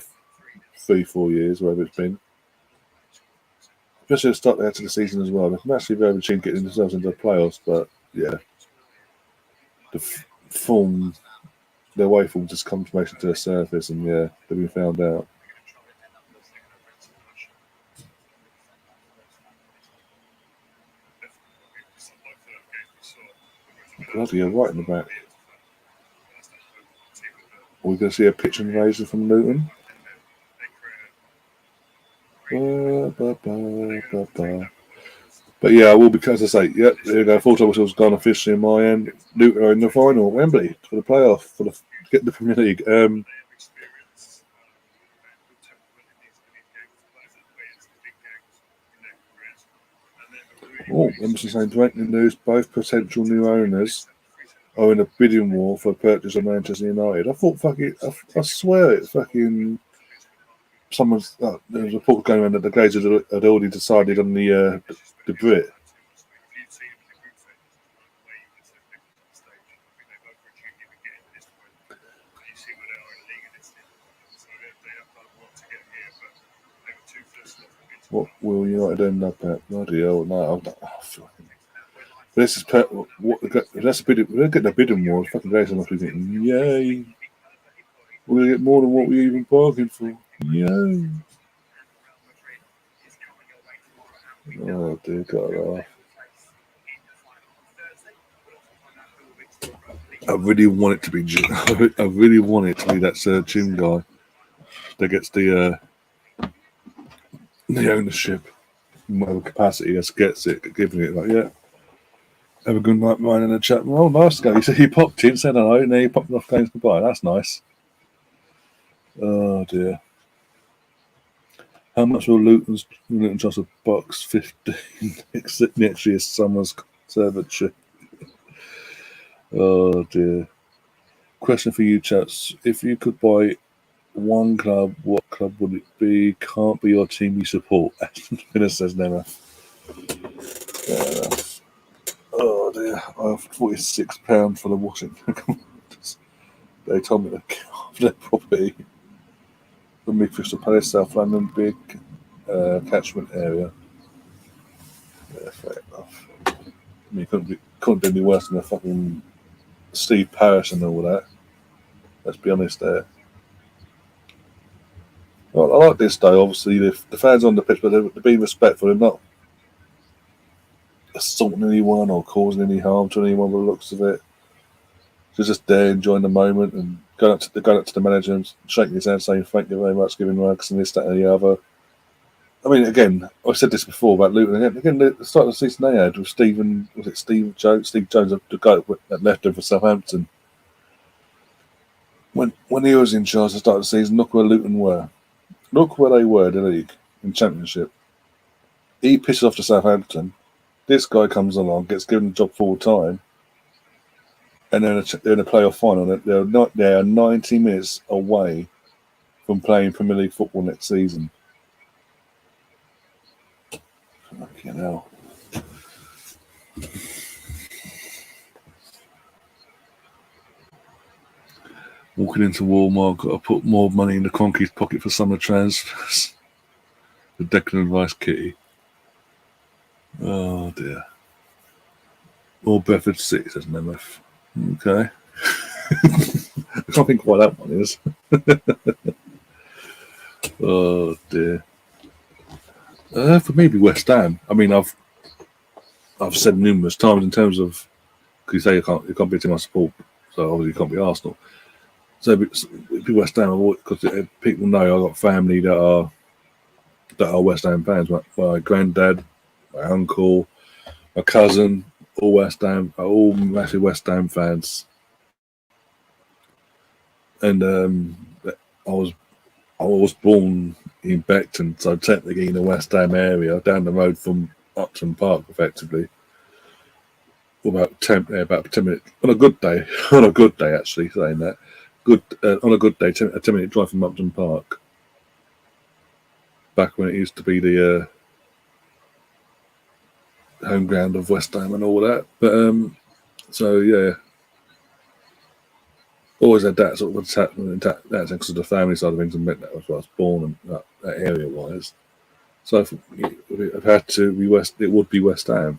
3-4 years, whatever it's been. Especially at the start of the season as well. They've massively overachieved getting themselves into the playoffs, but yeah. The form, their way form just comes to the surface, and yeah, they've been found out. Bloody hell, right in the back. We're going to see a pitch invasion from Luton. But yeah, I will, because I say, yep, there you go. Full time whistle's gone officially in my end. Luton are in the final at Wembley for the playoff, get the Premier League. Emerson saying breaking news: both potential new owners are in a bidding war for purchase of Manchester United. I thought, I swear it's fucking. Someone's there was a report going around that the Glazers had already decided on the Brit. What will United end up at? Bloody hell, no. This is that's a bid. We're getting a bidding war. Fucking Glazers must be thinking, yay! We're gonna get more than what we even bargained for. Yay! Oh dear God! I really want it to be Jim. I really want it to be that Jim guy that gets the ownership, whatever capacity as gets it, giving it like, yeah. Have a good night, mine in the chat. Oh, nice guy. He popped in, said hello, and then he popped off games goodbye. That's nice. Oh dear. How much will Luton Johnson box 15 next year's summer's conservatory? Oh dear. Question for you, chaps. If you could buy one club, what club would it be? Can't be your team you support. Aston says never. Oh dear. I have £46 for the Washington. They told me to get off their property. The Mid Crystal Palace, South London, big catchment area. Yeah, fair enough. I mean, couldn't be any worse than the fucking Steve Parish and all that. Let's be honest there. Well, I like this though. Obviously, the fans on the pitch, but they're being respectful. They're not assaulting anyone or causing any harm to anyone by the looks of it. They're just there enjoying the moment and going up to the manager and shaking his hand, saying thank you very much, giving rugs and this, that, and the other. I mean, again, I've said this before about Luton. Again, the start of the season they had with Steve Jones, the guy that left him for Southampton. When he was in charge at the start of the season, look where Luton were. Look where they were in the league, in Championship. He pisses off to Southampton. This guy comes along, gets given the job full time, and they're in a playoff final. They are 90 minutes away from playing Premier League football next season. Fucking hell. Walking into Walmart, got to put more money in the Conky's pocket for summer transfers. The Declan Rice kitty. Oh dear. Or Bedford City, says Nemeth. Okay. I can't think why that one is. Oh dear. For me, it'd be West Ham. I mean, I've said numerous times in terms of, because you say you can't be a team I support, so obviously you can't be Arsenal. So it'd be West Ham, because people know I've got family that are West Ham fans. My granddad, my uncle, my cousin, all West Ham, are all massive West Ham fans. And I was born in Beckton, so technically in the West Ham area, down the road from Upton Park, effectively. About 10 minutes on a good day. On a good day, actually, saying that. On a good day, a 10-minute drive from Upton Park. Back when it used to be the home ground of West Ham and all that. But so yeah, always had that sort of attachment. That's because of the family side of things, and that was where I was born and that area wise. So if it had to be it would be West Ham.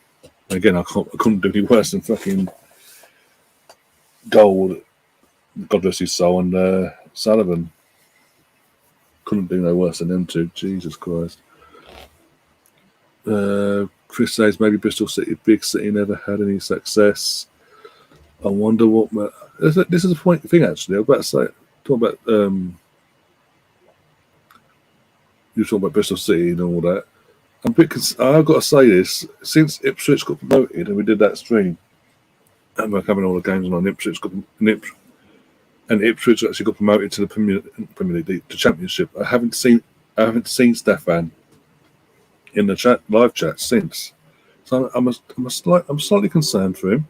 Again, I couldn't do any worse than fucking Gold, God bless his soul, and Sullivan. Couldn't do no worse than them two. Jesus Christ. Chris says maybe Bristol City, big city, never had any success. I wonder what. This is a thing actually. I was about to say, talk about you talking about Bristol City and all that. I've got to say this, since Ipswich got promoted and we did that stream, and we're having all the games on Ipswich Ipswich actually got promoted to the Premier League, the Championship. I haven't seen Stefan in the live chat since, so I'm slightly concerned for him.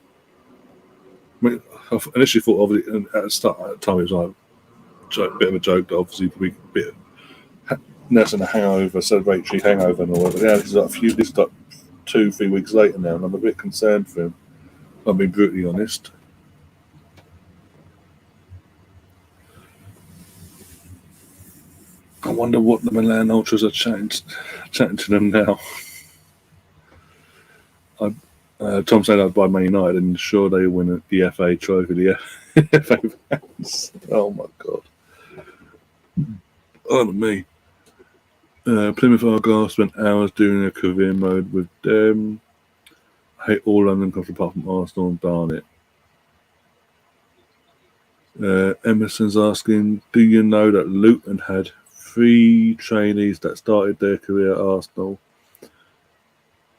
I mean, I initially thought obviously at the time it was like a bit of a joke, but obviously a bit nursing a hangover, celebratory hangover and all that. But yeah, this is like 2-3 weeks later now, and I'm a bit concerned for him. I'll be brutally honest. I wonder what the Milan Ultras are chatting to them now. Tom said I'd buy Man United and sure they win the FA trophy. The FA fans. Oh my god. Oh me. Plymouth Argyle spent hours doing a career mode with them. I hate all London clubs apart from Arsenal and Barnet. Emerson's asking, do you know that Luton had 3 trainees that started their career at Arsenal?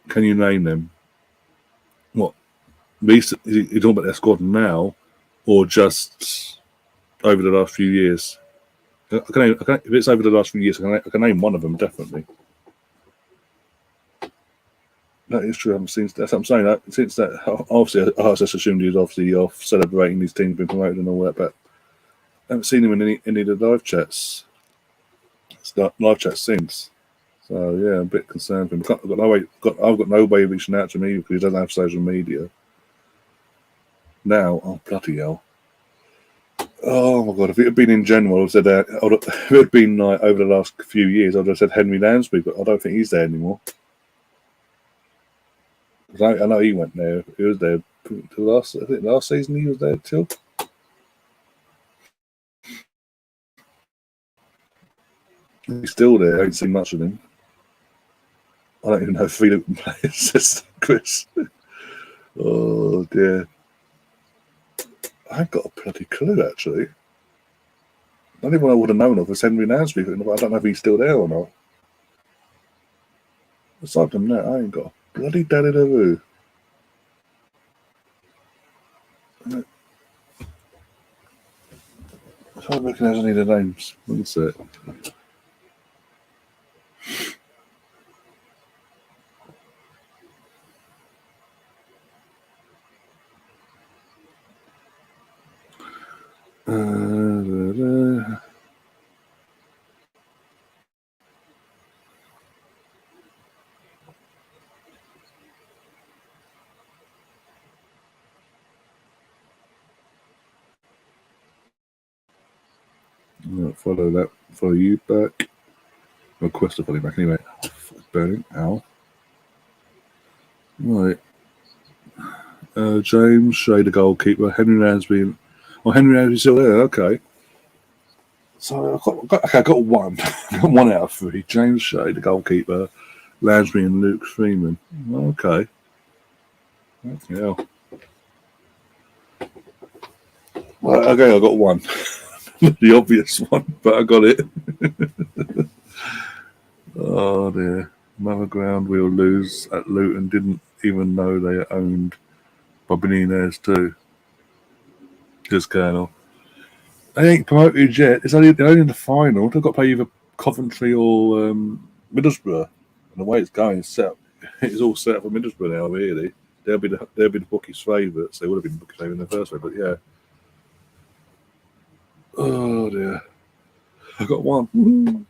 Can you name them? What? Recent? Is he talking about their squad now, or just over the last few years? If it's over the last few years, I can name one of them definitely. That is true. I haven't seen. That's what I'm saying. Since that, obviously, I just assumed he was obviously off celebrating his team being promoted and all that, but I haven't seen him in any of the live chats. Live chats since. So yeah, I'm a bit concerned for him. I've got no way of reaching out to me because he doesn't have social media. Now, oh bloody hell! Oh my god! If it had been in general, I'd said if it had been like over the last few years, I'd have said Henry Lansbury, but I don't think he's there anymore. I know he went there. He was there last season. He was there till. He's still there. I ain't seen much of him. I don't even know if Philip can play. Says Chris. Oh dear. I ain't got a bloody clue actually. The only one I would have known of was Henry Lansbury, but I don't know if he's still there or not. Aside from that, I ain't got a bloody daddy-da-woo. I can't recognise any of the names. One sec. Follow you back. Request to follow you back anyway. Oh, it's burning. Ow. Right. James Shea, the goalkeeper. Henry Lansbury. Oh, Henry Lansbury's still there. Okay. So I got one. I got 1 out of 3. James Shea, the goalkeeper. Lansbury and Luke Freeman. Okay. Yeah. Well, okay, I got one. The obvious one, but I got it. Oh dear. Another ground we'll lose at Luton. Didn't even know they are owned by billionaires too. Just going on. They ain't promoted yet. They're only in the final. They've got to play either Coventry or Middlesbrough. And the way it's going, it's all set up for Middlesbrough now. Really, they'll be the bookies' favourites. They would have been the bookies' favourites in the first place, but yeah. Oh dear. I got one. Woo-hoo.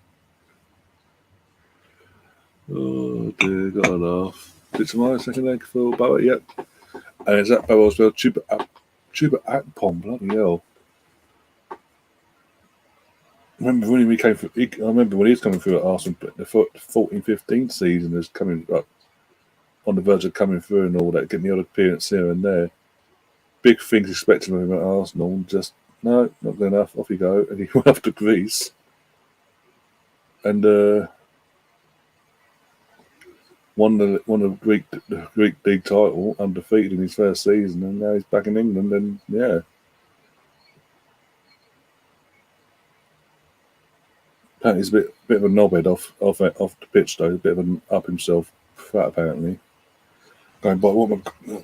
Oh dear, got a laugh. Is it tomorrow, second leg for Bower? Yep. And is that Bower as well? Chuba Akpom, bloody hell. I remember when he came through. I remember when he was coming through at Arsenal, but the 14-15 season is coming up on the verge of coming through and all that, getting the odd appearance here and there. Big things expected of him at Arsenal, just no, not good enough. Off you go, and he went off to Greece, and won the Greek league title, undefeated in his first season, and now he's back in England, and yeah. Apparently he's a bit of a knobhead off the pitch though, a bit of an up himself fat apparently. Going by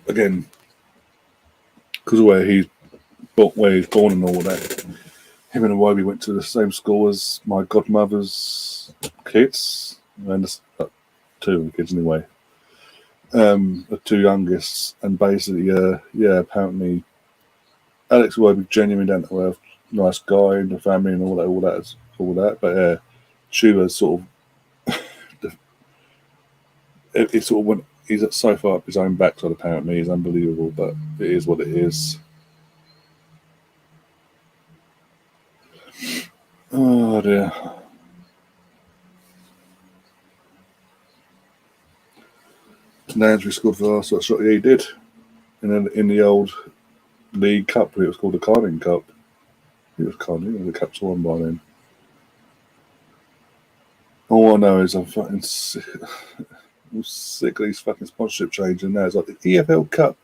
again, because of where he's born and all that. Him and Iwobi went to the same school as my godmother's kids, and 2 of the kids anyway. The 2 youngest, and basically, apparently, Alex Iwobi genuinely down to earth, nice guy in the family and all that. But yeah, Chuba sort of, it sort of went. He's so far up his own backside. Apparently, he's unbelievable, but it is what it is. Oh dear. Lansbury scored for us. That's what he did. And then in the old League Cup, it was called the Carling Cup. It was Carling, the Cup's won by then. All I know is I'm fucking sick. I'm sick of these fucking sponsorship changes now. It's like the EFL Cup,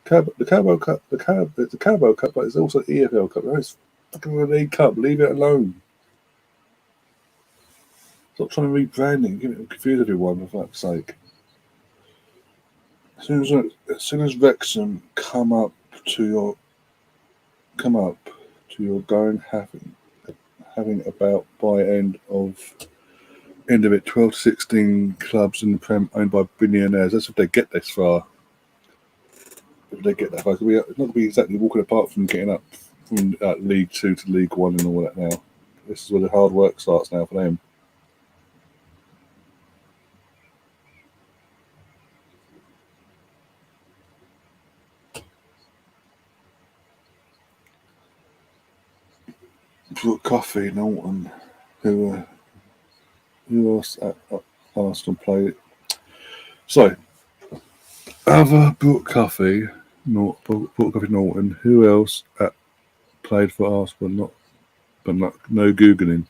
the Carabao Cup, the Carabao Cup, but it's also the EFL Cup. It's fucking the League Cup. Leave it alone. Stop trying to rebrand it. Confuse everyone, for fuck's sake. As soon as Wrexham come up to your going having about by end of it 12 to 16 clubs in the Prem owned by billionaires. That's if they get this far. If they get that far, it's not going to be exactly walking apart from getting up from League 2 to League 1 and all that now. This is where the hard work starts now for them. Brooke Coffey, Norton, who else at Arsenal played? So, other Brooke Coffey, Norton, who else played for Arsenal? No googling.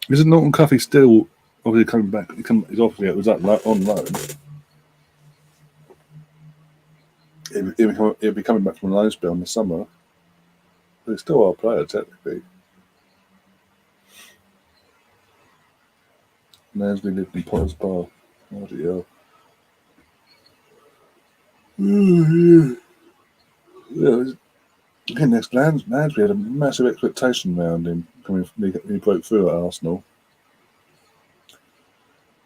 Isn't Norton Coffey still obviously coming back? He's obviously on loan. He'll be coming back from a loan spell in the summer. But he's still our player, technically. Lansbury lived in Potter's Bar. Bloody hell. Yeah. Again, next Lansbury had a massive expectation around him coming. He broke through at Arsenal.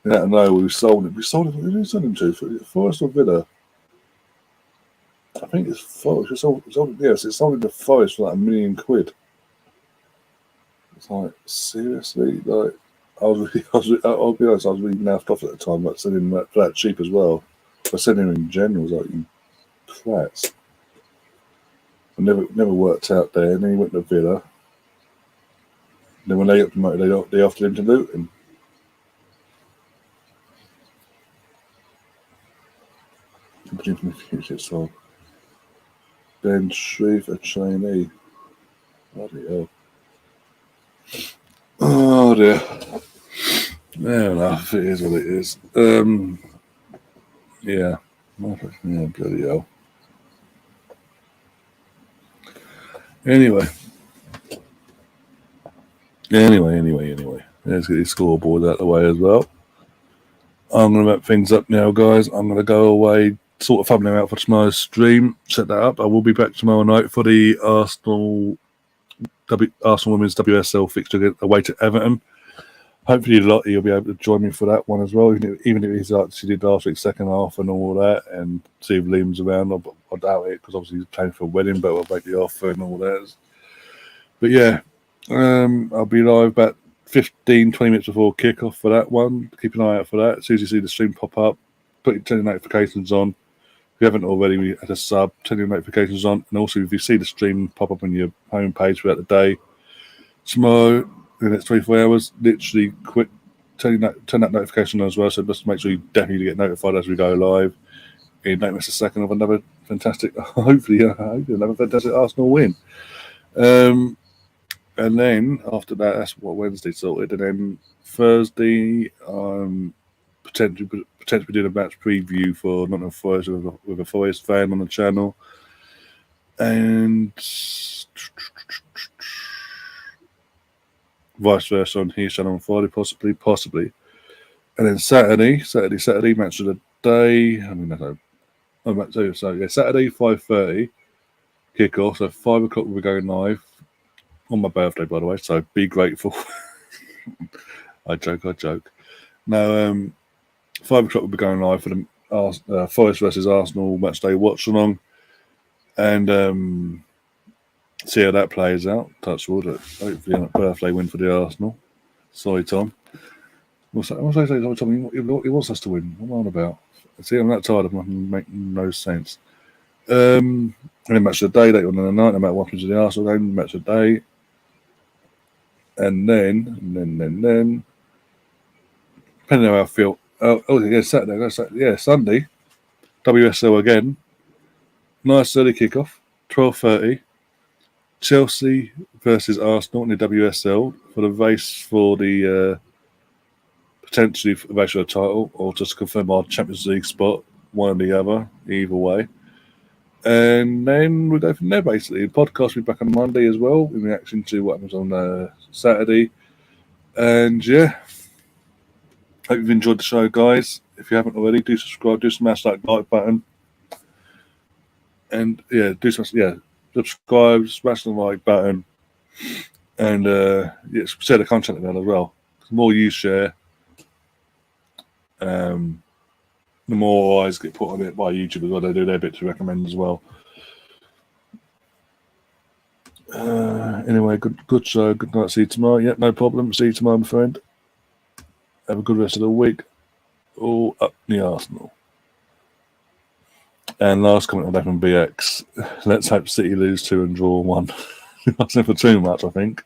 And out of nowhere, we sold him. Who did we sell him to? Forest or Villa? I think it's Forest. It sold him to Forest for like £1 million. It's like, seriously? Like, I'll be honest, I was really naffed off at the time, like selling him that cheap as well. I said him in general, I was like, you prats. I never worked out there, and then he went to Villa. Then when they got promoted, they offered him to Luton. From the future, so Ben Shreve, a trainee. Bloody hell. Oh dear. Fair enough, it is what it is. Yeah. Yeah, bloody hell. Anyway. Let's get the scoreboard out of the way as well. I'm going to wrap things up now, guys. I'm going to go away, sort of thumbnail out for tomorrow's stream, set that up. I will be back tomorrow night for the Arsenal Women's WSL fixture away to Everton. Hopefully, you'll be able to join me for that one as well, even if it's like she did last week, second half and all that, and see if Liam's around. I doubt it because obviously he's playing for a wedding, but I'll make the offer and all that. But yeah, I'll be live about 15, 20 minutes before kickoff for that one. Keep an eye out for that. As soon as you see the stream pop up, turn your notifications on. If you haven't already, we had a sub, turn your notifications on. And also, if you see the stream pop up on your homepage throughout the day, tomorrow, in the next 24 hours, literally quick, turn that notification on as well. So just make sure you definitely get notified as we go live. You don't miss a second of another fantastic, hopefully another fantastic Arsenal win. And then after that, that's what Wednesday sorted. And then Thursday, potentially doing a match preview for Nottingham Forest with a Forest fan on the channel. And vice versa on his channel on Friday, possibly. And then Saturday match of the day. Saturday 5:30 kickoff. So 5 o'clock we'll be going live on my birthday, by the way. So be grateful. I joke. No, 5 o'clock we'll be going live for the Forest versus Arsenal Matchday Watchalong, and see how that plays out. Touch wood. Hopefully, a birthday win for the Arsenal. Sorry, Tom. What's I say, Tom? He wants us to win. What am I on about? See, I'm that tired of making no sense. And then match of the day later on in the night. No matter what happens to the Arsenal game, match of the day. And then, depending on how I feel. Saturday. Sunday. WSL again. Nice early kickoff. 12:30. Chelsea versus Arsenal in the WSL for the race for the potentially race for the title, or just confirm our Champions League spot, one or the other, either way. And then we'll go from there, basically. The podcast will be back on Monday as well, in reaction to what happens on Saturday. And yeah, hope you've enjoyed the show, guys. If you haven't already, do subscribe, do smash that like button. And yeah, subscribe, smash the like button. And share the content about as well. The more you share, the more eyes get put on it by YouTube as well. They do their bit to recommend as well. Anyway, good show. Good night. See you tomorrow. Yeah, no problem. See you tomorrow, my friend. Have a good rest of the week. All up the Arsenal. And last comment on that from BX. Let's hope City lose 2 and draw 1. That's never too much, I think.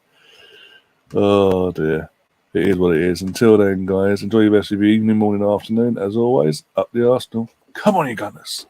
Oh dear. It is what it is. Until then, guys, enjoy the rest of your evening, morning, afternoon. As always, up the Arsenal. Come on, you Gunners.